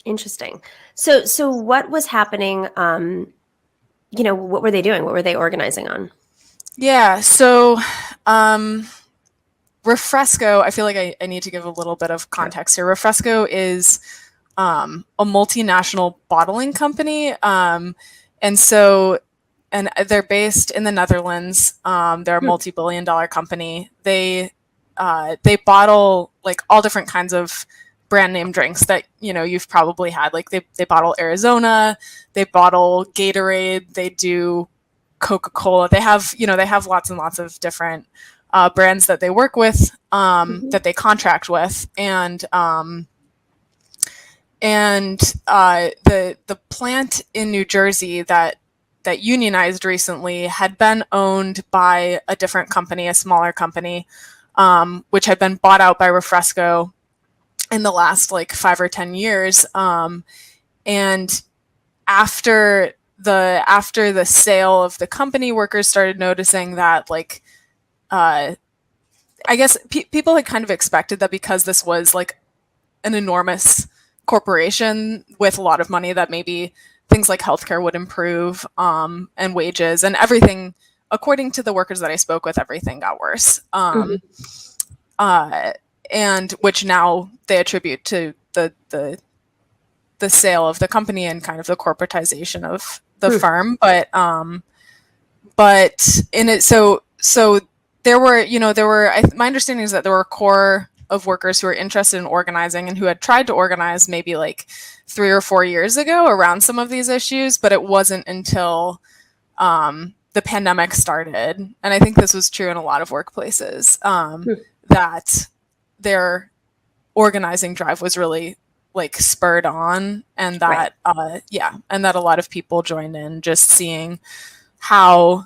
Interesting. So what was happening? What were they doing? What were they organizing on? Yeah. So, Refresco, I feel like I need to give a little bit of context here. Refresco is a multinational bottling company. And they're based in the Netherlands. They're a multi-billion-dollar company. They bottle all different kinds of brand name drinks that you've probably had. They bottle Arizona, they bottle Gatorade, they do Coca-Cola. They have lots and lots of different brands that they work with, that they contract with, and the plant in New Jersey that unionized recently had been owned by a different company, a smaller company, which had been bought out by Refresco in the last 5 or 10 years. And after the sale of the company, workers started noticing that I guess people had kind of expected that because this was an enormous corporation with a lot of money that maybe things like healthcare would improve, and wages and everything. According to the workers that I spoke with, everything got worse. And which now they attribute to the sale of the company and kind of the corporatization of the firm. But in it, so there were my understanding is that there were a core of workers who were interested in organizing and who had tried to organize maybe 3 or 4 years ago around some of these issues, but it wasn't until the pandemic started, and I think this was true in a lot of workplaces, that their organizing drive was really spurred on, and that and that a lot of people joined in, just seeing how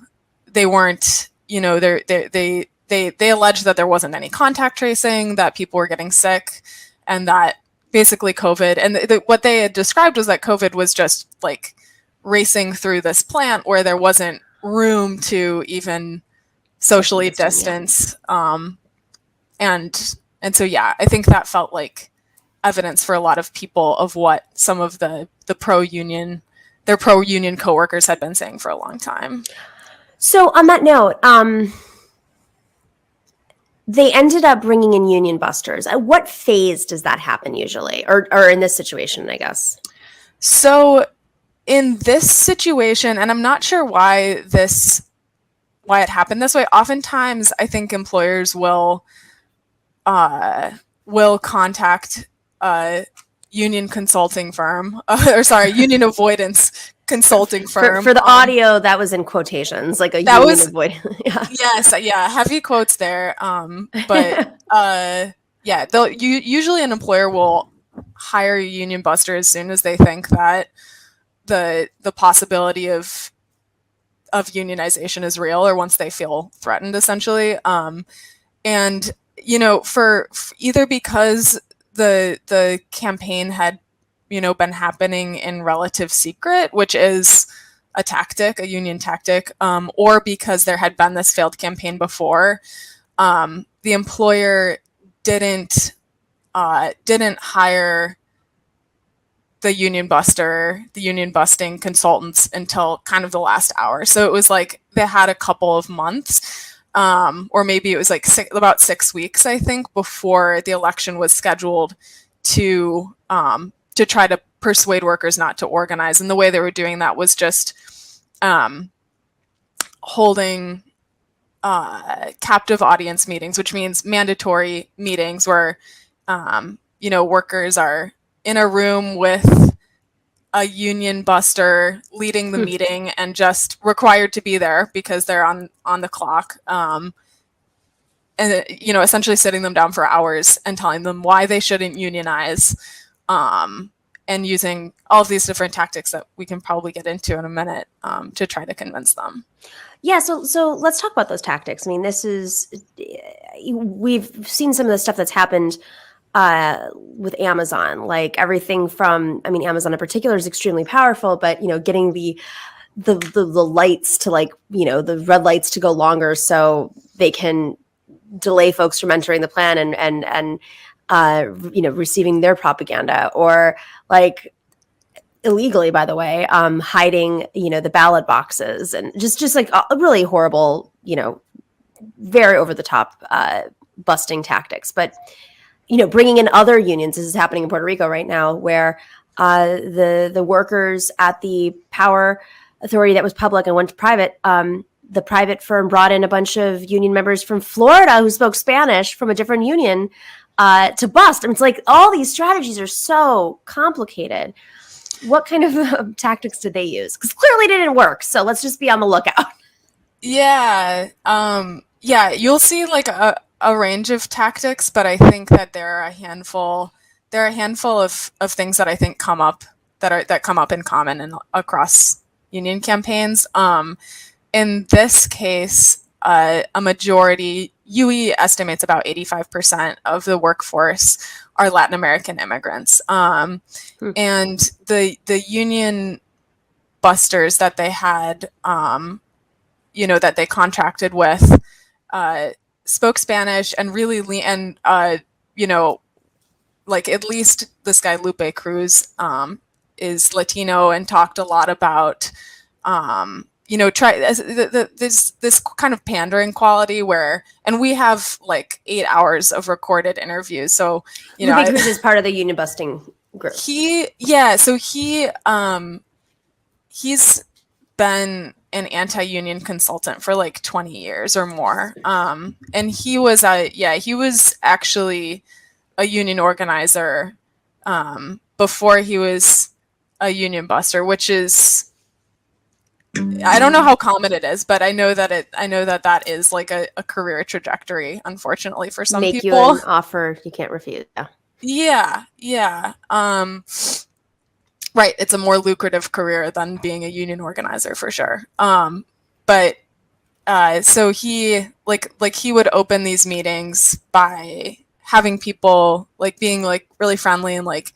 they weren't, they alleged that there wasn't any contact tracing, that people were getting sick, and that basically COVID, and what they had described was that COVID was just racing through this plant where there wasn't room to even socially distance. And so, I think that felt like evidence for a lot of people of what some of their pro-union coworkers had been saying for a long time. So on that note, they ended up bringing in union busters. At what phase does that happen usually, or in this situation, I guess? So in this situation, and I'm not sure why it happened this way. Oftentimes, I think employers will contact a union consulting firm, union avoidance consulting firm. For the audio, that was in quotations, like a that union was avoid. Yeah. Yes, yeah, heavy quotes there. But yeah, usually an employer will hire a union buster as soon as they think that the possibility of unionization is real, or once they feel threatened, essentially. And for either because the campaign had been happening in relative secret, which is a union tactic, or because there had been this failed campaign before, the employer didn't hire the union busting consultants until kind of the last hour. So it was like they had a couple of months, or maybe it was like about 6 weeks, I think, before the election was scheduled to try to persuade workers not to organize. And the way they were doing that was just holding captive audience meetings, which means mandatory meetings where workers are in a room with a union buster leading the meeting and just required to be there because they're on the clock, and essentially sitting them down for hours and telling them why they shouldn't unionize, and using all of these different tactics that we can probably get into in a minute, to try to convince them. Yeah, so let's talk about those tactics. I mean, we've seen some of the stuff that's happened with Amazon, like everything from, Amazon in particular is extremely powerful, but getting the lights to the red lights to go longer so they can delay folks from entering the plan and receiving their propaganda, or like illegally, by the way, hiding the ballot boxes, and just like a really horrible, very over the top busting tactics. But bringing in other unions. This is happening in Puerto Rico right now, where the workers at the power authority that was public and went to private, the private firm brought in a bunch of union members from Florida who spoke Spanish from a different union to bust. And it's like all these strategies are so complicated. What kind of tactics did they use? Because clearly it didn't work. So let's just be on the lookout. Yeah. You'll see like a range of tactics, but I think that there are a handful of things that I think come up in common and across union campaigns. In this case, a majority, UE estimates about 85% of the workforce are Latin American immigrants. And the union busters that they had, that they contracted with, spoke Spanish and really, like at least this guy Lupe Cruz is Latino and talked a lot about, this kind of pandering quality where, and we have like 8 hours of recorded interviews. So, Lupe Cruz is part of the union busting group. He's been an anti-union consultant for like 20 years or more. And he was actually a union organizer before he was a union buster, which is, I don't know how common it is, but I know that is like a career trajectory, unfortunately, for some people. Make you an offer you can't refuse. Yeah. Right. It's a more lucrative career than being a union organizer, for sure. So he he would open these meetings by having people like being like really friendly and like,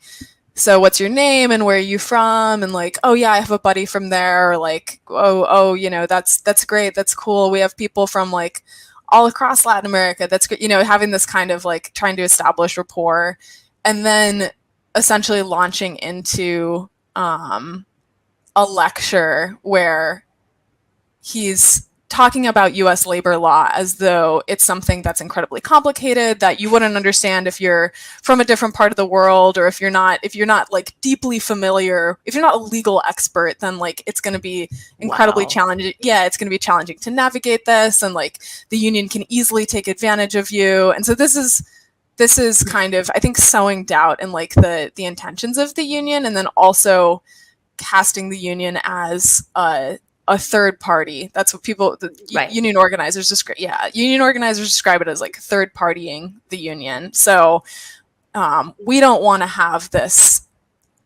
so what's your name and where are you from? And like, oh yeah, I have a buddy from there. Or like, oh, that's great. That's cool. We have people from like all across Latin America. That's good. Having this kind of like trying to establish rapport, and then essentially launching into a lecture where he's talking about U.S. labor law as though it's something that's incredibly complicated, that you wouldn't understand if you're from a different part of the world, or if you're not like deeply familiar, if you're not a legal expert, then like it's going to be incredibly challenging. Yeah, it's going to be challenging to navigate this, and like the union can easily take advantage of you. And so this is kind of, I think, sowing doubt in like the intentions of the union, and then also casting the union as a third party. That's what people, Right. union organizers describe. Yeah, union organizers describe it as like third partying the union. So we don't want to have this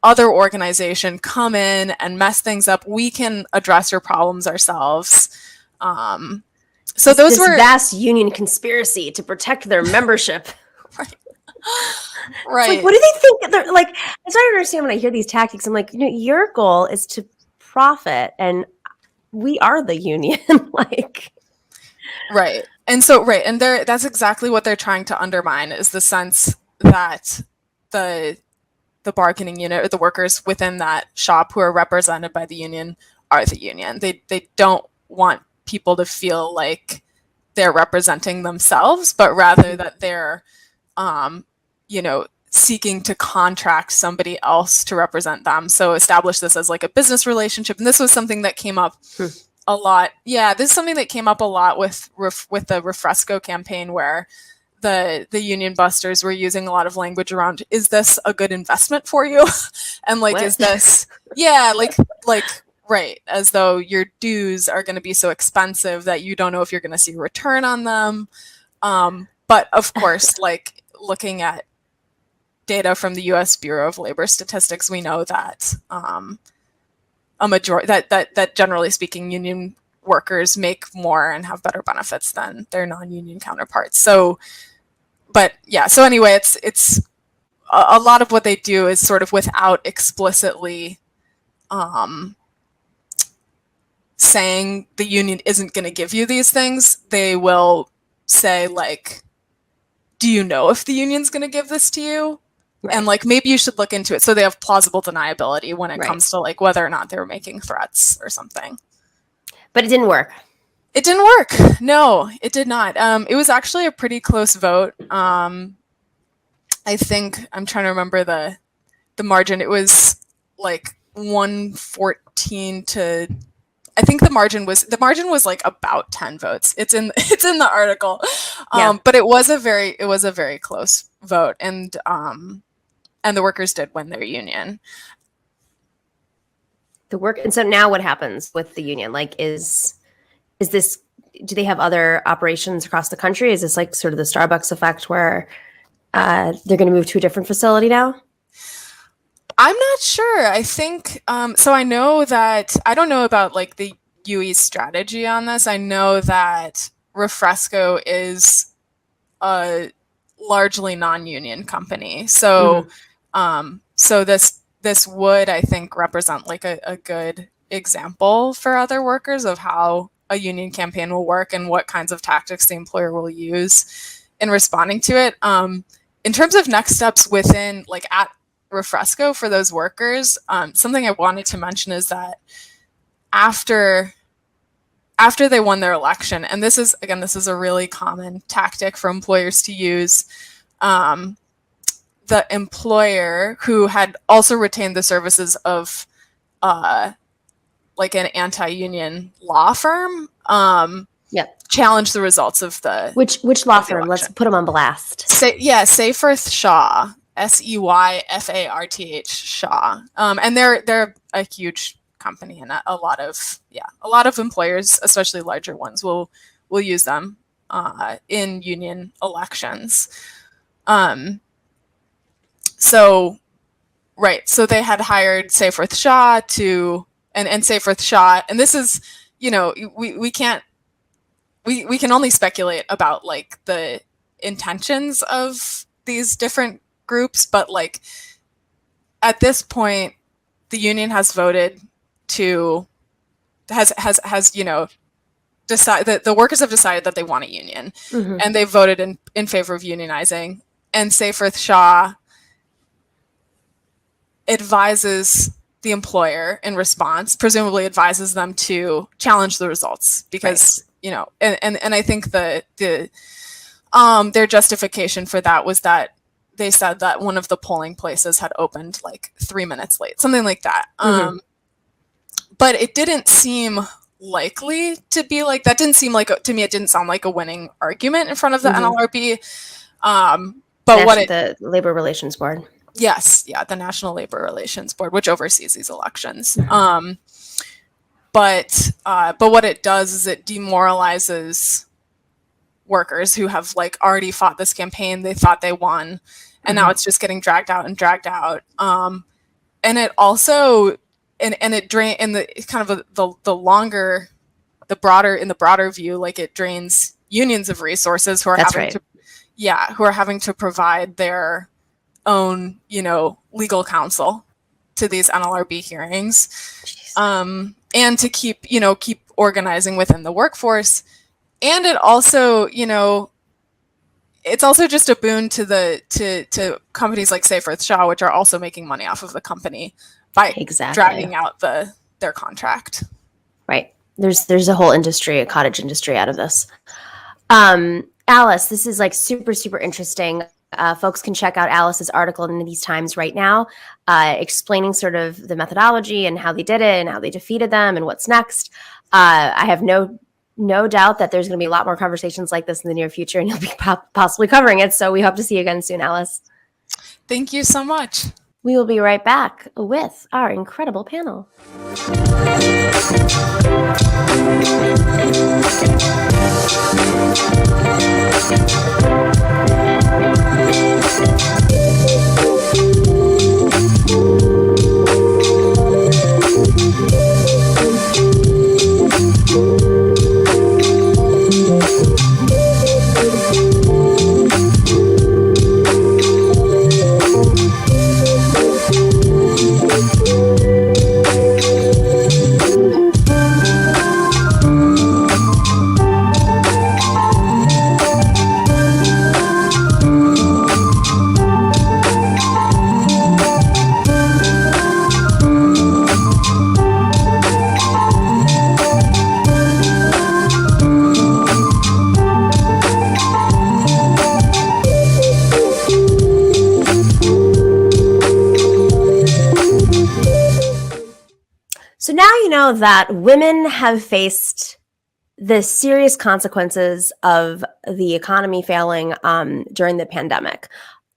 other organization come in and mess things up. We can address your problems ourselves. So those this were vast union conspiracy to protect their membership. right. It's like, what do they think? They're like, I don't understand when I hear these tactics. I'm like, your goal is to profit, and we are the union. Like, right. And so, right. And that's exactly what they're trying to undermine, is the sense that the bargaining unit, or the workers within that shop who are represented by the union, are the union. They don't want people to feel like they're representing themselves, but rather that they're, seeking to contract somebody else to represent them. So establish this as like a business relationship. And this was something that came up a lot. Yeah, this is something that came up a lot with the Refresco campaign, where the union busters were using a lot of language around, is this a good investment for you? And like, what? is this, yeah, like, right, as though your dues are going to be so expensive that you don't know if you're going to see a return on them. But of course, like, looking at data from the U.S. Bureau of Labor Statistics, we know that a majority, that generally speaking, union workers make more and have better benefits than their non-union counterparts. So, but yeah, so anyway, it's a lot of what they do is sort of without explicitly saying the union isn't going to give you these things. They will say, like, do you know if the union's going to give this to you? Right. And like, maybe you should look into it. So they have plausible deniability when it comes to like whether or not they were making threats or something. But it didn't work. It didn't work. No, it did not. It was actually a pretty close vote. I think, I'm trying to remember the margin. It was like 114 to, I think the margin was like about 10 votes. It's in the article. But it was a very close vote, and the workers did win their union. And so now what happens with the union? Like, is this, do they have other operations across the country? Is this like sort of the Starbucks effect where they're going to move to a different facility now? I'm not sure. I think, so I know that, I don't know about like the UE's strategy on this. I know that Refresco is a largely non-union company. So, so this would, I think, represent like a good example for other workers of how a union campaign will work and what kinds of tactics the employer will use in responding to it. In terms of next steps within, like, at Refresco for those workers, something I wanted to mention is that after they won their election, and this is a really common tactic for employers to use, the employer, who had also retained the services of like an anti-union law firm, challenged the results of the which law firm? Let's put them on blast. Seyfarth Shaw, Seyfarth Shaw, and they're a huge company, and a lot of employers, especially larger ones, will use them in union elections. So they had hired Seyfarth Shaw and Seyfarth Shaw, and this is, we can only speculate about like the intentions of these different groups, but like at this point, the union has voted decide that the workers have decided that they want a union, and they voted in favor of unionizing. And Seyfarth Shaw advises the employer in response, presumably advises them to challenge the results, because and I think their justification for that was that they said that one of the polling places had opened like 3 minutes late, something like that. But it didn't seem likely to be like that. Didn't seem like, to me, it didn't sound like a winning argument in front of the NLRB. But the Labor Relations Board. Yes, yeah, the National Labor Relations Board, which oversees these elections. But what it does is it demoralizes workers who have like already fought this campaign. They thought they won, and now it's just getting dragged out and dragged out. And it also and it drain in the kind of the longer, the broader view, like it drains unions of resources who are having to provide their own, legal counsel to these NLRB hearings, and to keep organizing within the workforce. And it also, it's also just a boon to companies like Safe Earth Shaw, which are also making money off of the company by dragging out their contract. Right. There's a whole industry, a cottage industry out of this. Alice, this is like super, super interesting. Folks can check out Alice's article in these times right now, explaining sort of the methodology and how they did it and how they defeated them and what's next. I have no doubt that there's going to be a lot more conversations like this in the near future, and you'll be possibly covering it. So we hope to see you again soon, Alice. Thank you so much. We will be right back with our incredible panel. So now you know that women have faced the serious consequences of the economy failing during the pandemic.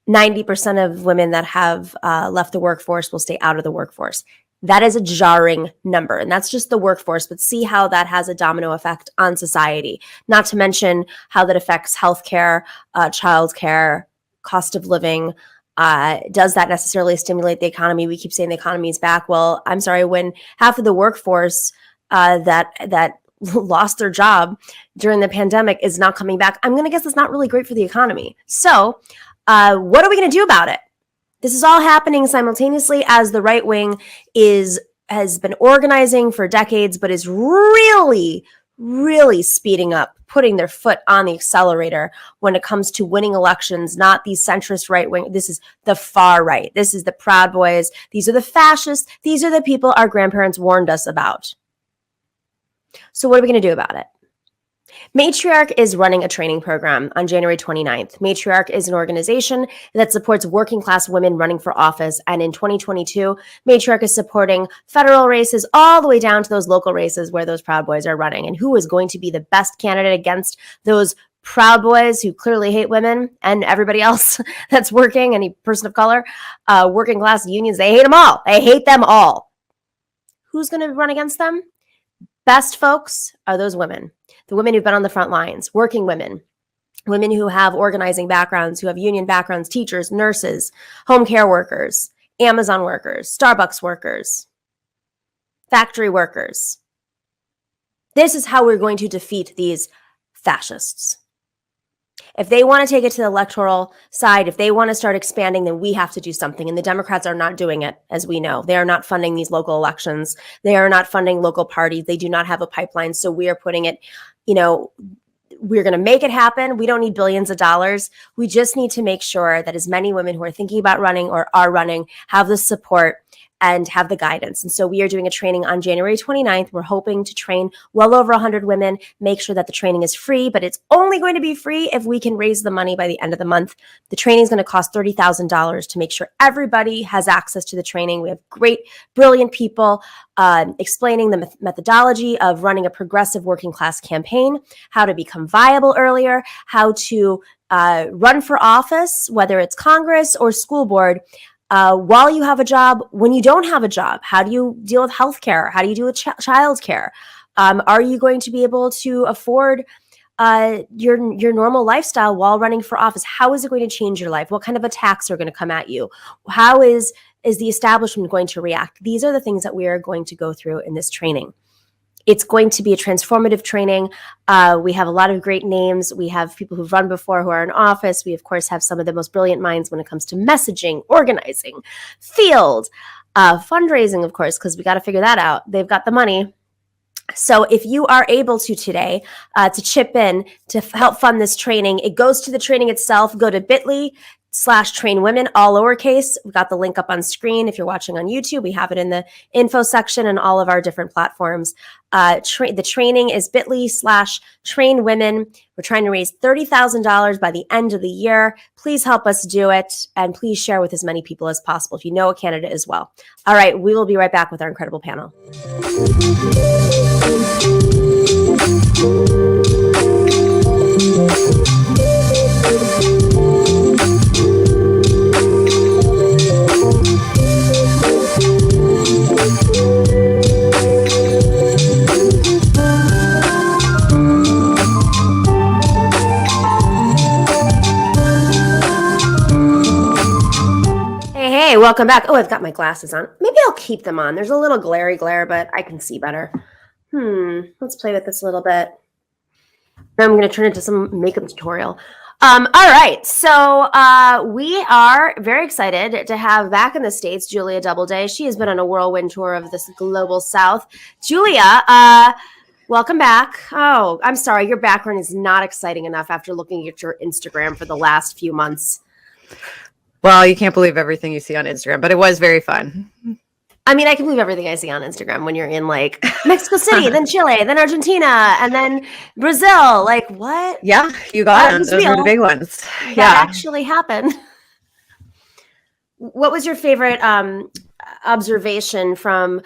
90% of women that have left the workforce will stay out of the workforce. That is a jarring number, and that's just the workforce, but see how that has a domino effect on society, not to mention how that affects healthcare, childcare, cost of living. Does that necessarily stimulate the economy? We keep saying the economy is back. Well, I'm sorry, when half of the workforce that lost their job during the pandemic is not coming back, I'm going to guess it's not really great for the economy. So what are we going to do about it? This is all happening simultaneously as the right wing has been organizing for decades, but is really speeding up, putting their foot on the accelerator when it comes to winning elections, not the centrist right wing. This is the far right. This is the Proud Boys. These are the fascists. These are the people our grandparents warned us about. So what are we going to do about it? Matriarch is running a training program on January 29th. Matriarch is an organization that supports working class women running for office. And in 2022, Matriarch is supporting federal races all the way down to those local races where those Proud Boys are running. And who is going to be the best candidate against those Proud Boys who clearly hate women and everybody else that's working, any person of color, working class unions, they hate them all. They hate them all. Who's going to run against them? Best folks are those women. The women who've been on the front lines, working women who have organizing backgrounds, who have union backgrounds, teachers, nurses, home care workers, Amazon workers, Starbucks workers, factory workers. This is how we're going to defeat these fascists. If they want to take it to the electoral side, if they want to start expanding, then we have to do something. And the Democrats are not doing it, as we know. They are not funding these local elections. They are not funding local parties. They do not have a pipeline. So we are putting it, we're going to make it happen. We don't need billions of dollars. We just need to make sure that as many women who are thinking about running or are running have the support and have the guidance. And so we are doing a training on January 29th. We're hoping to train well over 100 women, make sure that the training is free, but it's only going to be free if we can raise the money by the end of the month. The training is going to cost $30,000 to make sure everybody has access to the training. We have great, brilliant people explaining the methodology of running a progressive working class campaign, how to become viable earlier, how to run for office, whether it's Congress or school board, while you have a job, when you don't have a job? How do you deal with healthcare? How do you deal with childcare? Are you going to be able to afford your normal lifestyle while running for office? How is it going to change your life? What kind of attacks are going to come at you? How is the establishment going to react? These are the things that we are going to go through in this training. It's going to be a transformative training. We have a lot of great names. We have people who've run before who are in office. We, of course, have some of the most brilliant minds when it comes to messaging, organizing, field, fundraising, of course, because we got to figure that out. They've got the money. So if you are able to today to chip in to help fund this training, it goes to the training itself. Go to bit.ly/trainwomen, all lowercase. We've got the link up on screen. If you're watching on YouTube, we have it in the info section and all of our different platforms. The training is bit.ly/trainwomen. We're trying to raise $30,000 by the end of the year. Please help us do it. And please share with as many people as possible if you know a candidate as well. All right, we will be right back with our incredible panel. Hey, welcome back. Oh, I've got my glasses on. Maybe I'll keep them on. There's a little glare, but I can see better. Let's play with this a little bit. I'm going to turn it into some makeup tutorial. All right. So we are very excited to have back in the States, Julia Doubleday. She has been on a whirlwind tour of this global South. Julia, welcome back. Oh, I'm sorry. Your background is not exciting enough after looking at your Instagram for the last few months. Well, you can't believe everything you see on Instagram, but it was very fun. I mean, I can believe everything I see on Instagram when you're in like Mexico City, then Chile, then Argentina, and then Brazil. Like, what? Yeah, you got them. Those were the big ones. That actually happened. What was your favorite observation from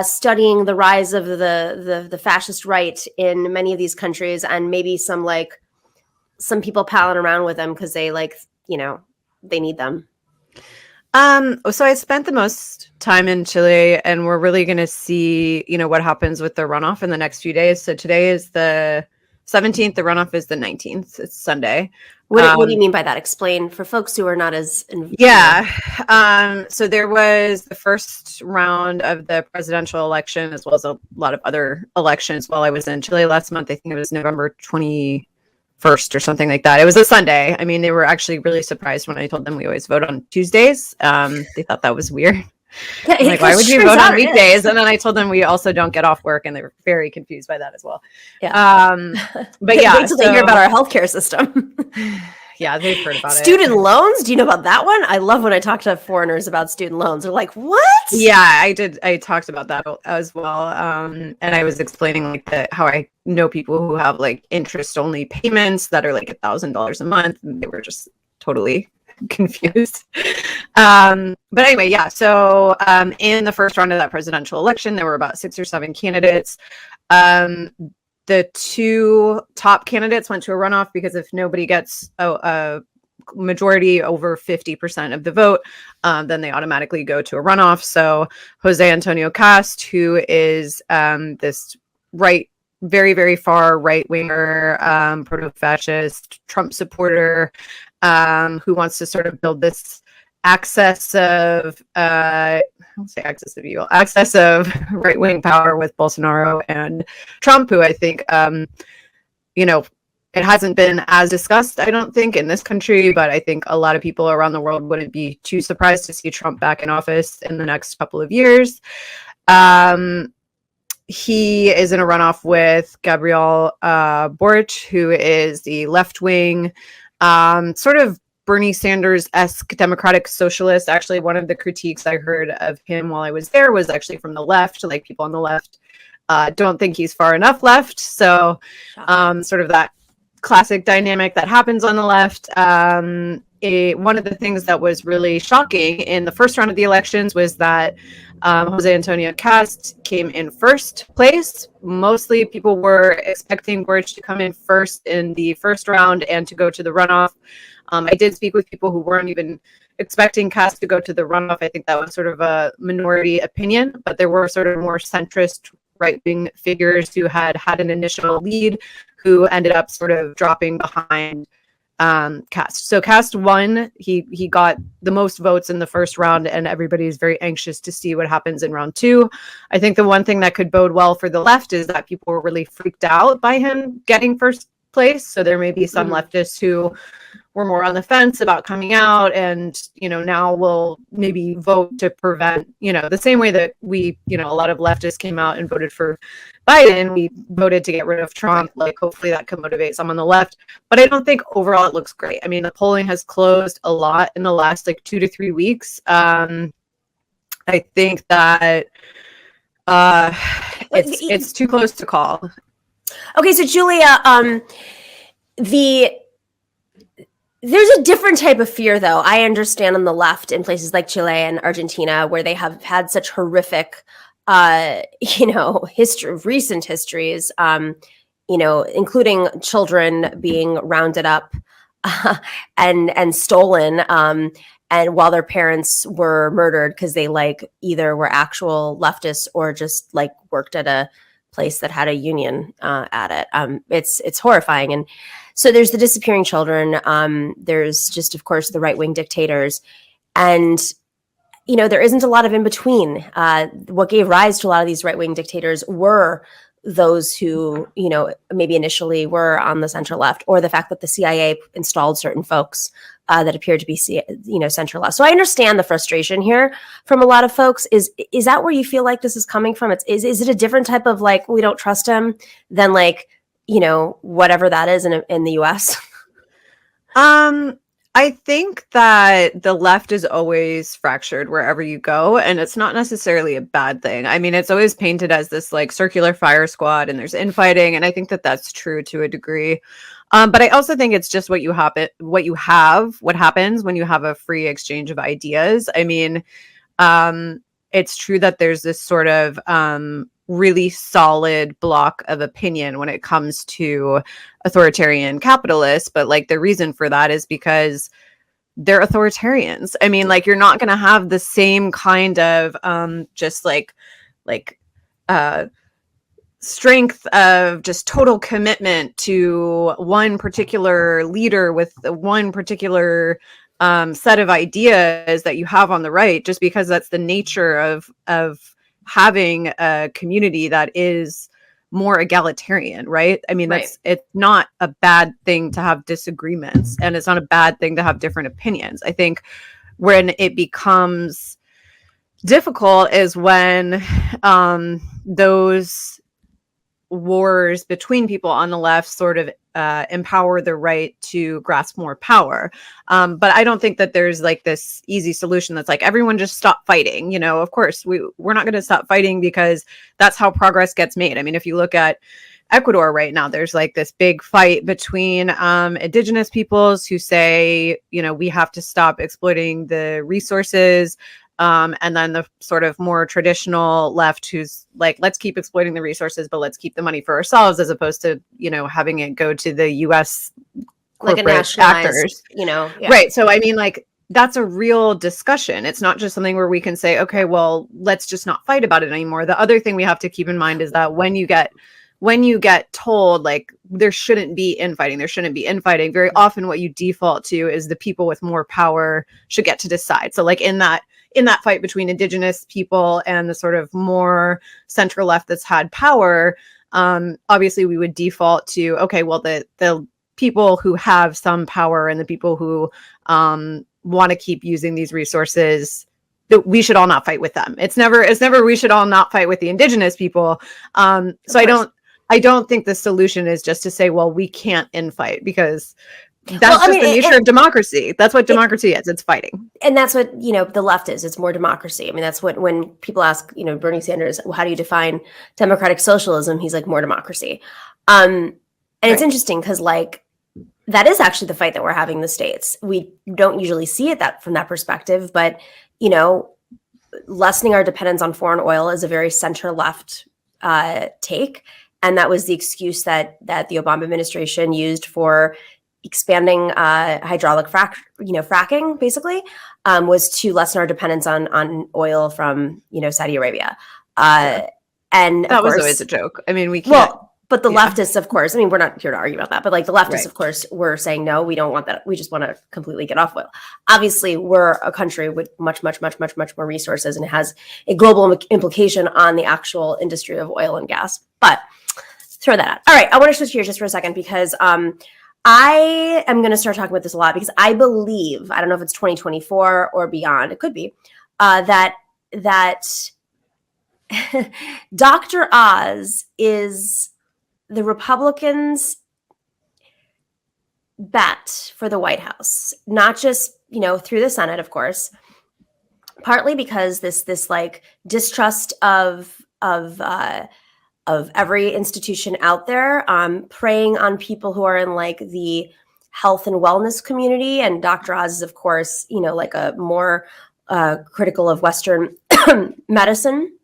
studying the rise of the fascist right in many of these countries, and maybe some people palling around with them because they they need them? So I spent the most time in Chile, and we're really going to see, what happens with the runoff in the next few days. So today is the 17th. The runoff is the 19th. It's Sunday. What do you mean by that? Explain for folks who are not as involved. Yeah. So there was the first round of the presidential election, as well as a lot of other elections while I was in Chile last month. I think it was November 21st or something like that. It was a Sunday. I mean, they were actually really surprised when I told them we always vote on Tuesdays. They thought that was weird. Yeah, like, why would you vote on weekdays? And then I told them we also don't get off work, and they were very confused by that as well. Yeah. But yeah, wait till they hear about our healthcare system. Yeah, they've heard about student loans. Do you know about that one? I love when I talk to foreigners about student loans. They're like, what? Yeah, I did. I talked about that as well. And I was explaining how I know people who have interest only payments that are $1,000 a month. And they were just totally confused. But anyway, yeah. So in the first round of that presidential election, there were about 6 or 7 candidates. The 2 top candidates went to a runoff because if nobody gets a majority over 50% of the vote, then they automatically go to a runoff. So Jose Antonio Cast, who is this very, very far right-winger, proto-fascist Trump supporter, who wants to sort of build this access of right-wing power with Bolsonaro and Trump, who I think, it hasn't been as discussed, I don't think, in this country, but I think a lot of people around the world wouldn't be too surprised to see Trump back in office in the next couple of years. He is in a runoff with Gabriel Boric, who is the left-wing, sort of Bernie Sanders-esque democratic socialist. Actually, one of the critiques I heard of him while I was there was actually from the left, people on the left don't think he's far enough left. So sort of that classic dynamic that happens on the left. one of the things that was really shocking in the first round of the elections was that Jose Antonio Cast came in first place. Mostly people were expecting Boric to come in first in the first round and to go to the runoff. I did speak with people who weren't even expecting Cast to go to the runoff. I think that was sort of a minority opinion, but there were sort of more centrist right-wing figures who had an initial lead who ended up sort of dropping behind Cast. So Cast won. He got the most votes in the first round, and everybody's very anxious to see what happens in round two. I think the one thing that could bode well for the left is that people were really freaked out by him getting first place. So there may be some leftists who were more on the fence about coming out and, now will maybe vote to prevent, the same way that we, a lot of leftists came out and voted for Biden. We voted to get rid of Trump. Like, hopefully that could motivate some on the left. But I don't think overall it looks great. I mean, the polling has closed a lot in the last 2 to 3 weeks. I think that it's too close to call. Okay, so Julia, there's a different type of fear, though. I understand on the left in places like Chile and Argentina, where they have had such horrific, recent histories, including children being rounded up and stolen, and while their parents were murdered because they either were actual leftists or just worked at a place that had a union at it. It's horrifying. And so there's the disappearing children. There's just, of course, the right-wing dictators. And, there isn't a lot of in between. What gave rise to a lot of these right-wing dictators were those who, maybe initially were on the center left, or the fact that the CIA installed certain folks that appeared to be, center left. So I understand the frustration here from a lot of folks. Is that where you feel like this is coming from? Is it a different type of we don't trust him than whatever that is in the US? I think that the left is always fractured wherever you go, and it's not necessarily a bad thing. I mean, it's always painted as this circular fire squad and there's infighting, and I think that that's true to a degree. But I also think it's just what happens when you have a free exchange of ideas. I mean, it's true that there's this sort of really solid block of opinion when it comes to authoritarian capitalists, but the reason for that is because they're authoritarians. I mean, you're not going to have the same kind of strength of just total commitment to one particular leader with one particular set of ideas that you have on the right, just because that's the nature of having a community that is more egalitarian, right? I mean, it's not a bad thing to have disagreements, and it's not a bad thing to have different opinions. I think when it becomes difficult is when those wars between people on the left sort of empower the right to grasp more power. But I don't think that there's this easy solution that's everyone just stop fighting. Of course, we're not going to stop fighting because that's how progress gets made. I mean, if you look at Ecuador right now, there's this big fight between indigenous peoples who say, we have to stop exploiting the resources. And then the sort of more traditional left who's let's keep exploiting the resources, but let's keep the money for ourselves, as opposed to, having it go to the US corporate actors, Yeah. Right. So, I mean, that's a real discussion. It's not just something where we can say, okay, well, let's just not fight about it anymore. The other thing we have to keep in mind is that when you get told there shouldn't be infighting, very often what you default to is the people with more power should get to decide. So in that fight between indigenous people and the sort of more center left that's had power, obviously we would default to, okay, well, the people who have some power and the people who want to keep using these resources, that we should all not fight with them. It's never we should all not fight with the indigenous people. So I don't think the solution is just to say, well, we can't infight, because that's the nature of democracy. That's what democracy is. It's fighting. And that's what, the left is. It's more democracy. I mean, that's what, when people ask, Bernie Sanders, well, how do you define democratic socialism? He's more democracy. And it's interesting because that is actually the fight that we're having in the States. We don't usually see it that from that perspective, but lessening our dependence on foreign oil is a very center left take, and that was the excuse that the Obama administration used for expanding hydraulic fracking, basically, was to lessen our dependence on oil from Saudi Arabia. And that was course, always a joke. I mean, we can't. Well, but the leftists, of course, I mean, we're not here to argue about that, but like the leftists, Right. of course, were saying, no, we don't want that. We just want to completely get off oil. Obviously, we're a country with much, much, much, much, much more resources, and it has a global implication on the actual industry of oil and gas. But throw that out. All right. I want to switch gears just for a second because I am going to start talking about this a lot because I believe, I don't know if it's 2024 or beyond, it could be, that Dr. Oz is the Republicans' bet for the White House, not just, through the Senate, of course, partly because this like distrust of every institution out there, preying on people who are in like the health and wellness community. And Dr. Oz is, of course, like a more critical of Western medicine.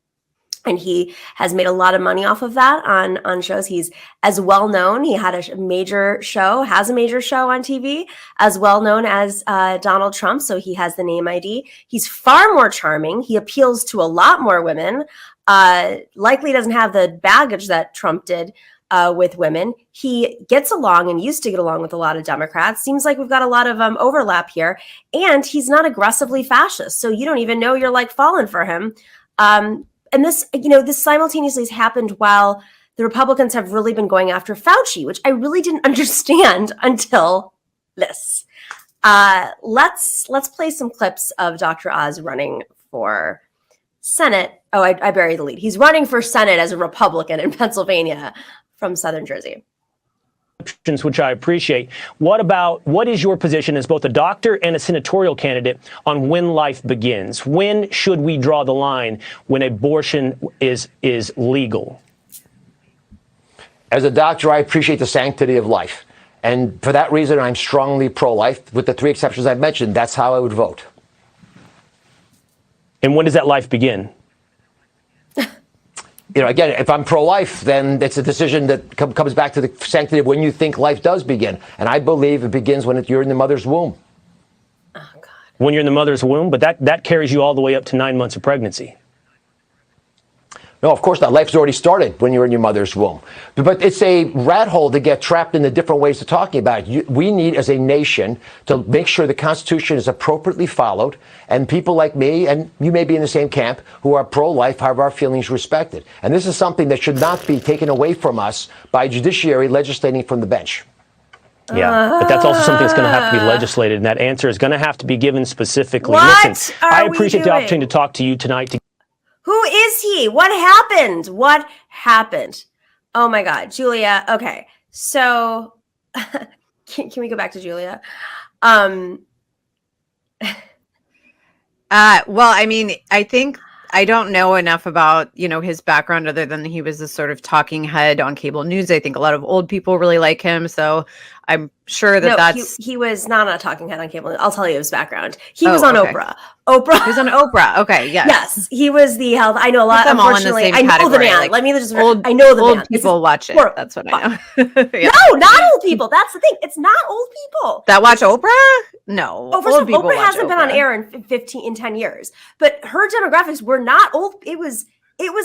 And he has made a lot of money off of that on shows. He's as well known. He had has a major show on TV, as well known as Donald Trump. So he has the name ID. He's far more charming. He appeals to a lot more women. Likely doesn't have the baggage that Trump did with women. He gets along and used to get along with a lot of Democrats. Seems like we've got a lot of overlap here. And he's not aggressively fascist. So you don't even know you're like falling for him. And this, this simultaneously has happened while the Republicans have really been going after Fauci, which I really didn't understand until this. Let's play some clips of Dr. Oz running for Senate. Oh, I buried the lead. He's running for Senate as a Republican in Pennsylvania from Southern Jersey. Which I appreciate. What is your position as both a doctor and a senatorial candidate on when life begins? When should we draw the line when abortion is legal? As a doctor, I appreciate the sanctity of life. And for that reason, I'm strongly pro-life. With the three exceptions I've mentioned, that's how I would vote. And when does that life begin? Again, if I'm pro-life, then it's a decision that comes back to the sanctity of when you think life does begin. And I believe it begins when you're in the mother's womb. Oh, God. When you're in the mother's womb, but that carries you all the way up to 9 months of pregnancy. No, of course not. Life's already started when you're in your mother's womb. But it's a rat hole to get trapped in the different ways of talking about it. We need, as a nation, to make sure the Constitution is appropriately followed, and people like me, and you may be in the same camp, who are pro-life, have our feelings respected. And this is something that should not be taken away from us by judiciary legislating from the bench. Yeah, but that's also something that's going to have to be legislated, and that answer is going to have to be given specifically. What Listen, are I we appreciate the doing? opportunity to talk to you tonight. Who is he? What happened? What happened? Oh my God, Julia. Okay, so can we go back to Julia? Well, I mean, I think I don't know enough about, his background other than he was this sort of talking head on cable news. I think a lot of old people really like him. So I'm sure that's... He was not a talking head on cable. I'll tell you his background. He was on Oprah. He was on Oprah. Okay, yes. Yes, he was the health. I know a lot. I'm all in the Unfortunately, same I know category. the man. Like, Let me just. I know the man. Old people watch it. That's what I know. Yeah. No, not old people. That's the thing. It's not old people That watch Oprah? No. Oh, first of all, people Oprah watch hasn't been on air in 10 years. But her demographics were not old. It was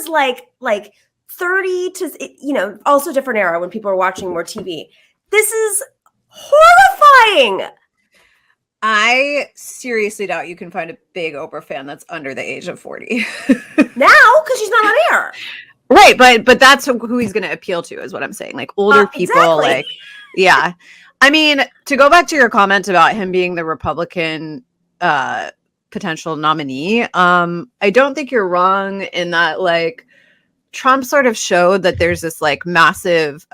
like 30 to also different era when people were watching more TV. This is horrifying. I seriously doubt you can find a big Oprah fan that's under the age of 40. Now, because she's not on air. Right, but that's who he's going to appeal to, is what I'm saying. Like older people, exactly. Yeah. I mean, to go back to your comment about him being the Republican potential nominee, I don't think you're wrong in that, like, Trump sort of showed that there's this like massive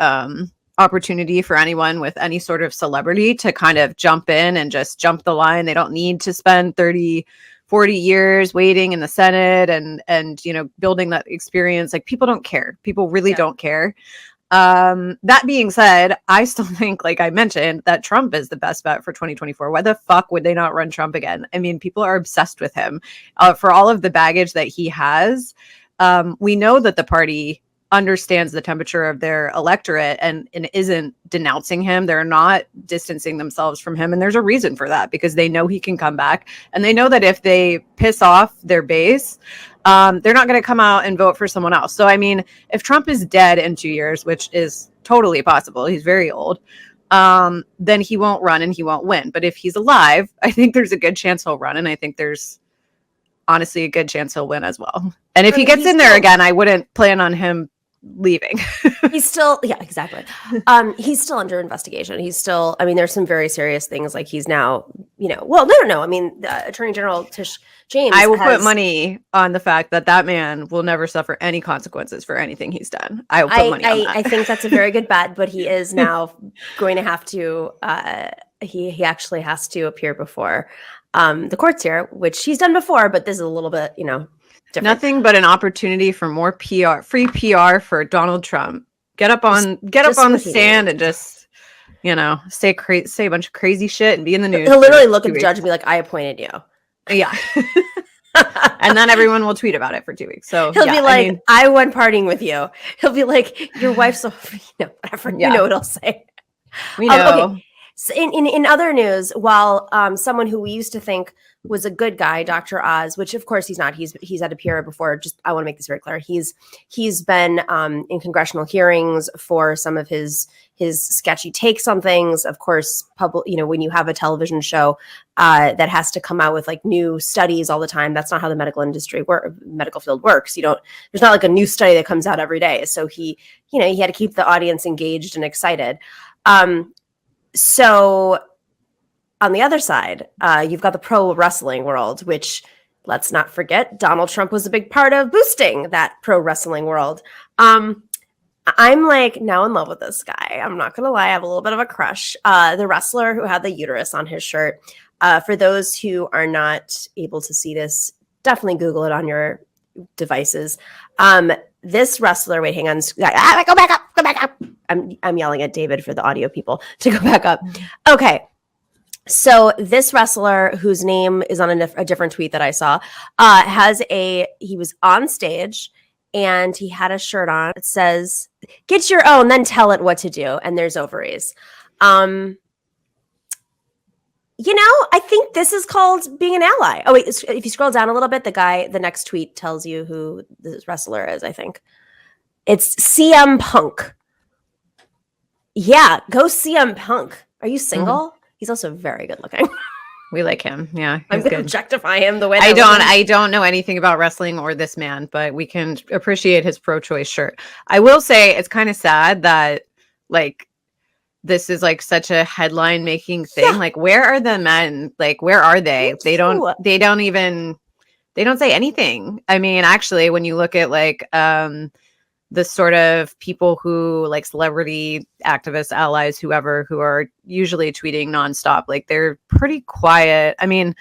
opportunity for anyone with any sort of celebrity to kind of jump in and just jump the line. They don't need to spend 30, 40 years waiting in the Senate and building that experience. Like, people don't care. People really don't care. That being said, I still think, like I mentioned, that Trump is the best bet for 2024. Why the fuck would they not run Trump again? I mean, people are obsessed with him for all of the baggage that he has. We know that the party understands the temperature of their electorate and isn't denouncing him. They're not distancing themselves from him. And there's a reason for that, because they know he can come back. And they know that if they piss off their base, they're not going to come out and vote for someone else. So, I mean, if Trump is dead in 2 years, which is totally possible, he's very old, then he won't run and he won't win. But if he's alive, I think there's a good chance he'll run. And I think there's honestly a good chance he'll win as well. And if he gets in there again, I wouldn't plan on him leaving. He's still, yeah, exactly. He's still under investigation. He's still, I mean, there's some very serious things, like he's now, well, no. I mean, Attorney General Tish James. I will put money on the fact that that man will never suffer any consequences for anything he's done. I will put money on that. I think that's a very good bet, but he is now going to have to, he actually has to appear before the courts here, which he's done before, but this is a little bit, different. Nothing but an opportunity for more PR, free PR for Donald Trump. Get up on the stand and just, say a bunch of crazy shit and be in the news. He'll literally look at the judge and be like, "I appointed you." Yeah. And then everyone will tweet about it for 2 weeks. So he'll be like, I went partying with you. He'll be like, your wife's so, whatever. Yeah. You know what he'll say. We know. Okay. So in other news, while someone who we used to think was a good guy, Dr. Oz, which of course he's not. He's had a PR before. Just I want to make this very clear. He's been in congressional hearings for some of his sketchy takes on things. Of course, when you have a television show that has to come out with like new studies all the time, that's not how the medical field works. There's not like a new study that comes out every day. So he had to keep the audience engaged and excited. So on the other side, you've got the pro wrestling world, which, let's not forget, Donald Trump was a big part of boosting that pro wrestling world. I'm like now in love with this guy. I'm not going to lie. I have a little bit of a crush. The wrestler who had the uterus on his shirt. For those who are not able to see this, definitely Google it on your devices. This wrestler, wait, hang on. Go back up. I'm yelling at David for the audio people to go back up. Okay. So this wrestler, whose name is on a different tweet that I saw, he was on stage and he had a shirt on. It says, "Get your own, then tell it what to do." And there's ovaries. I think this is called being an ally. Oh, wait, if you scroll down a little bit, the next tweet tells you who this wrestler is, I think. It's CM Punk. Yeah, go CM Punk. Are you single? Mm-hmm. He's also very good looking. We like him. Yeah, I'm going to objectify him the way I don't know anything about wrestling or this man, but we can appreciate his pro-choice shirt. I will say it's kind of sad that like this is like such a headline making thing. Yeah. Like, where are the men? Like, where are they? They don't say anything. I mean, actually, when you look at like the sort of people who like celebrity activists, allies, whoever, who are usually tweeting nonstop, like they're pretty quiet. I mean,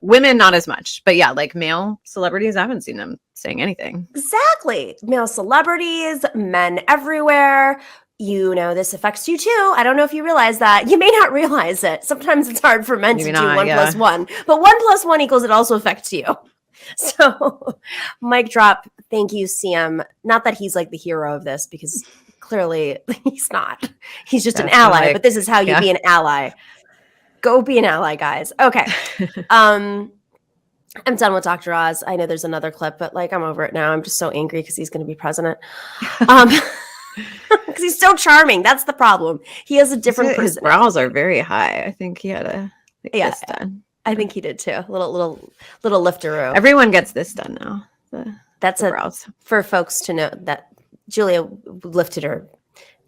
women, not as much, but yeah, like male celebrities, I haven't seen them saying anything. Exactly. Male celebrities, men everywhere. This affects you too. I don't know if you realize that. You may not realize it. Sometimes it's hard for men to do 1 + 1, but 1 + 1 equals it also affects you. So, mic drop. Thank you, CM. Not that he's like the hero of this, because clearly he's not. He's just an ally. But this is how you be an ally. Go be an ally, guys. Okay. I'm done with Dr. Oz. I know there's another clip, but like I'm over it now. I'm just so angry because he's going to be president. Because he's so charming. That's the problem. He has a different his brows are very high. I think he had a this done. I think he did too. A little lifteroo. Everyone gets this done now. That's brows. For folks to know that Julia lifted her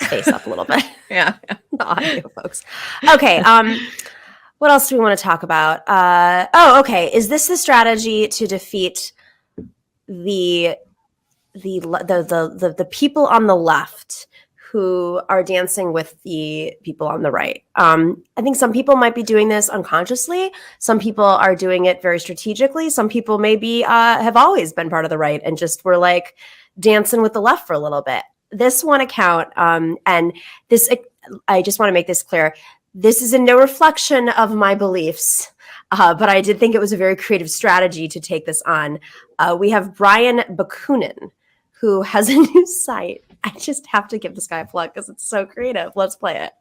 face up a little bit. Yeah. The audio folks. Okay. What else do we want to talk about? Okay. Is this the strategy to defeat the people on the left who are dancing with the people on the right? I think some people might be doing this unconsciously. Some people are doing it very strategically. Some people maybe have always been part of the right and just were like dancing with the left for a little bit. this one account, and this, I just want to make this clear. This is in no reflection of my beliefs, but I did think it was a very creative strategy to take this on. We have Brian Bakunin, who has a new site. I just have to give this guy a plug because it's so creative. Let's play it.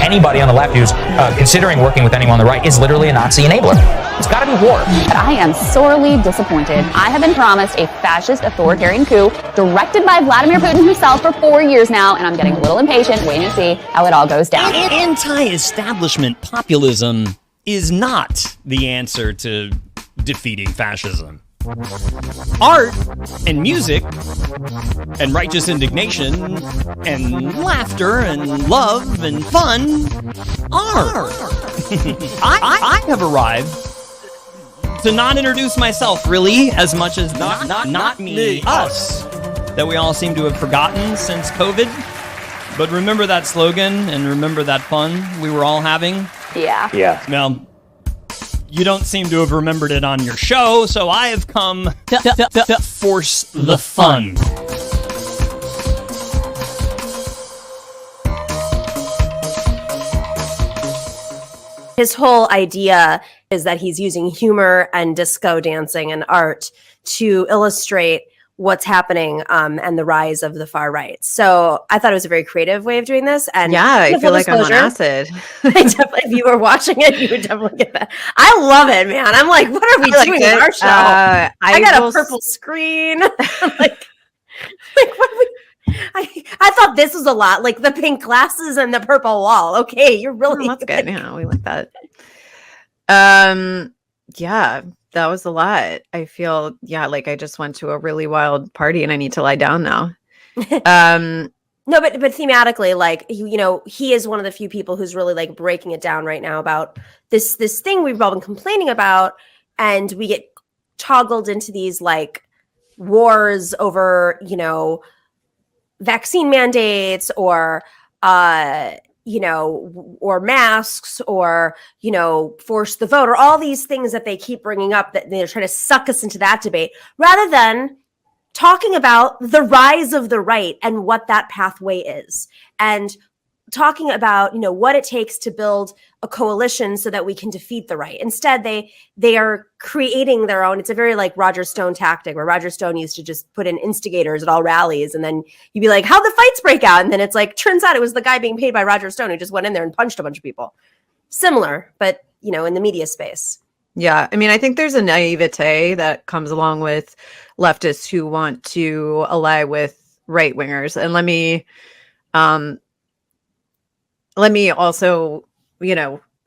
Anybody on the left who's considering working with anyone on the right is literally a Nazi enabler. It's got to be war. But I am sorely disappointed. I have been promised a fascist authoritarian coup directed by Vladimir Putin himself for 4 years now, and I'm getting a little impatient, waiting to see how it all goes down. Anti-establishment populism is not the answer to defeating fascism. Art and music and righteous indignation and laughter and love and fun are. I have arrived to not introduce myself really as much as not me, us, that we all seem to have forgotten since COVID. But remember that slogan and remember that fun we were all having? Yeah. Well, you don't seem to have remembered it on your show, so I have come to force the fun. His whole idea is that he's using humor and disco dancing and art to illustrate what's happening and the rise of the far right. So I thought it was a very creative way of doing this. And Yeah, I feel like I'm on acid. If you were watching it, you would definitely get that. I love it, man. I'm like, what are we doing in our show? I got a purple screen. like what are we? I thought this was a lot, like the pink glasses and the purple wall. Okay, you're really that's good. Yeah, we like that. Yeah, that was a lot. I feel, like I just went to a really wild party and I need to lie down now. No, but thematically, like, he is one of the few people who's really like breaking it down right now about this thing we've all been complaining about, and we get toggled into these like wars over, vaccine mandates or or masks or, force the vote or all these things that they keep bringing up that they're trying to suck us into that debate rather than talking about the rise of the right and what that pathway is and talking about, what it takes to build a coalition so that we can defeat the right. Instead, they are creating their own. It's a very like Roger Stone tactic where Roger Stone used to just put in instigators at all rallies. And then you'd be like, how'd the fights break out? And then it's like, turns out it was the guy being paid by Roger Stone who just went in there and punched a bunch of people. Similar, but, in the media space. Yeah. I mean, I think there's a naivete that comes along with leftists who want to ally with right wingers. And let me also,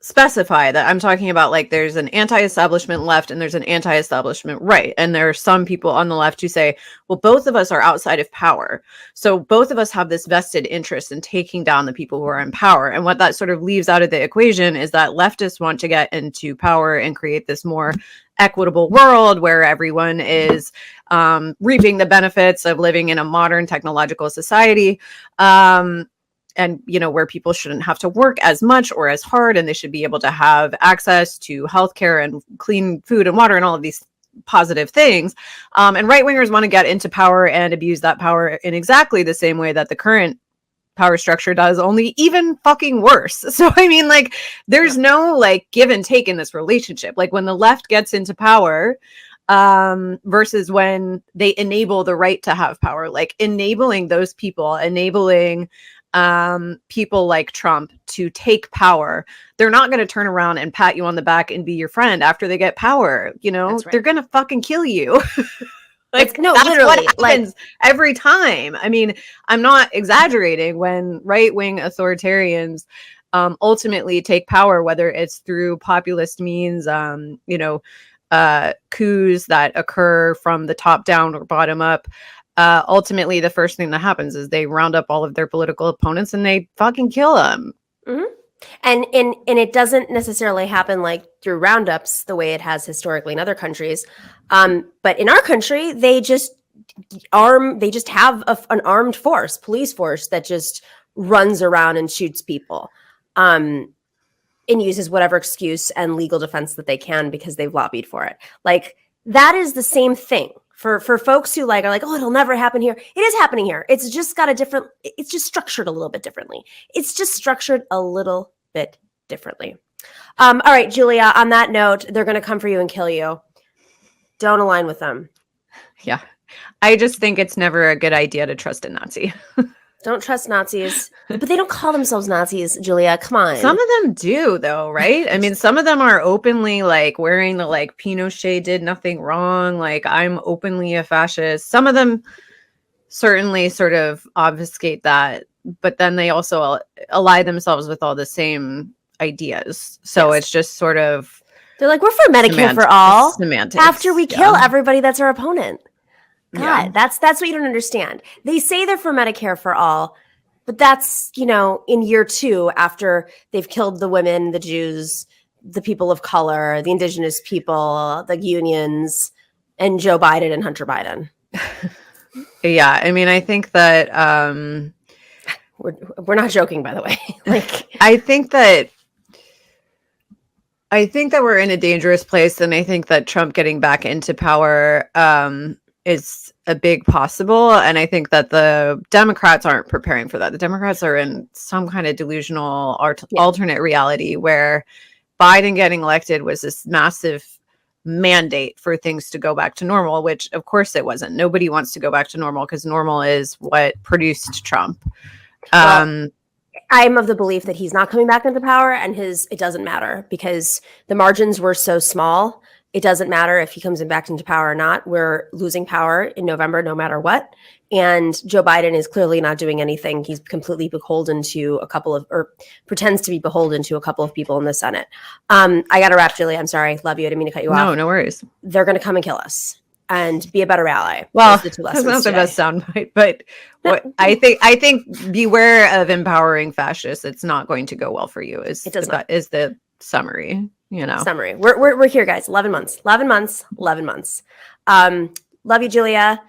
specify that I'm talking about like there's an anti-establishment left and there's an anti-establishment right. And there are some people on the left who say, well, both of us are outside of power. So both of us have this vested interest in taking down the people who are in power. And what that sort of leaves out of the equation is that leftists want to get into power and create this more equitable world where everyone is reaping the benefits of living in a modern technological society. And, where people shouldn't have to work as much or as hard, and they should be able to have access to healthcare and clean food and water and all of these positive things. And right wingers want to get into power and abuse that power in exactly the same way that the current power structure does, only even fucking worse. So, I mean, like, there's no like give and take in this relationship. Like when the left gets into power, versus when they enable the right to have power, like enabling those people, enabling people like Trump to take power, they're not going to turn around and pat you on the back and be your friend after they get power. Right. They're going to fucking kill you. Like, no, that's literally what happens every time. I mean, I'm not exaggerating when right-wing authoritarians ultimately take power, whether it's through populist means, coups that occur from the top down or bottom up. Ultimately, the first thing that happens is they round up all of their political opponents and they fucking kill them. Mm-hmm. And it doesn't necessarily happen like through roundups the way it has historically in other countries. But in our country, they just have an armed force, police force that just runs around and shoots people and uses whatever excuse and legal defense that they can because they've lobbied for it. Like that is the same thing For folks who are like, oh, it'll never happen here. It is happening here. It's just it's just structured a little bit differently. All right, Julia, on that note, they're going to come for you and kill you. Don't align with them. Yeah. I just think it's never a good idea to trust a Nazi. Don't trust Nazis. But they don't call themselves Nazis, Julia. Come on. Some of them do, though, right? I mean, some of them are openly wearing the Pinochet did nothing wrong. I'm openly a fascist. Some of them certainly sort of obfuscate that, but then they also ally themselves with all the same ideas. So it's just sort of they're like, we're for Medicare for all. Semantics. After we kill everybody that's our opponent. God, that's what you don't understand. They say they're for Medicare for all, but that's, in year 2 after they've killed the women, the Jews, the people of color, the indigenous people, the unions, and Joe Biden and Hunter Biden. Yeah, I mean, I think that we're not joking, by the way. I think that we're in a dangerous place, and I think that Trump getting back into power is a big possible. And I think that the Democrats aren't preparing for that. The Democrats are in some kind of delusional alternate reality where Biden getting elected was this massive mandate for things to go back to normal, which of course it wasn't. Nobody wants to go back to normal because normal is what produced Trump. I'm of the belief that he's not coming back into power, and it doesn't matter because the margins were so small. It doesn't matter if he comes back into power or not. We're losing power in November, no matter what. And Joe Biden is clearly not doing anything. He's completely beholden to pretends to be beholden to a couple of people in the Senate. I got to wrap, Julie. I'm sorry. Love you. I didn't mean to cut you off. No worries. They're going to come and kill us and be a better ally. Well, that's not the best soundbite, but I think beware of empowering fascists. It's not going to go well for you. Is the summary. Summary. We're here, guys. 11 months. Love you, Julia.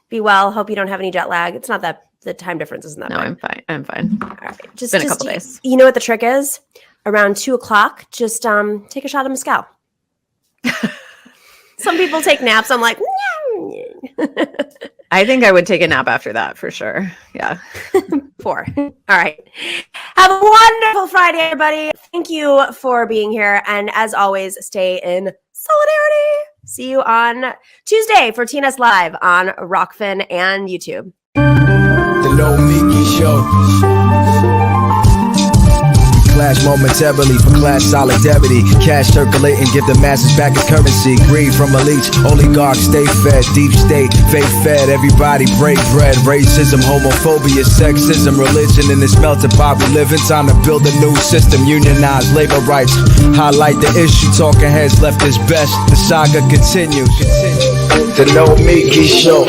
Be well. Hope you don't have any jet lag. It's not that the time difference isn't that bad. I'm fine. All right. It's been a couple days. You know what the trick is? Around 2:00, just take a shot of mezcal. Some people take naps. I'm like, I think I would take a nap after that for sure. Yeah. 4. All right. Have a wonderful Friday, everybody. Thank you for being here. And as always, stay in solidarity. See you on Tuesday for TNS Live on Rockfin and YouTube. The No Miki Show. Clash momentarily for class solidarity. Cash circulating, give the masses back its currency. Greed from elites, oligarchs stay fed. Deep state, fake fed, everybody break bread. Racism, homophobia, sexism, religion in this melting pot we live in. Time to build a new system, unionize labor rights. Highlight the issue, talking heads left is best. The saga continues. The No Miki Show.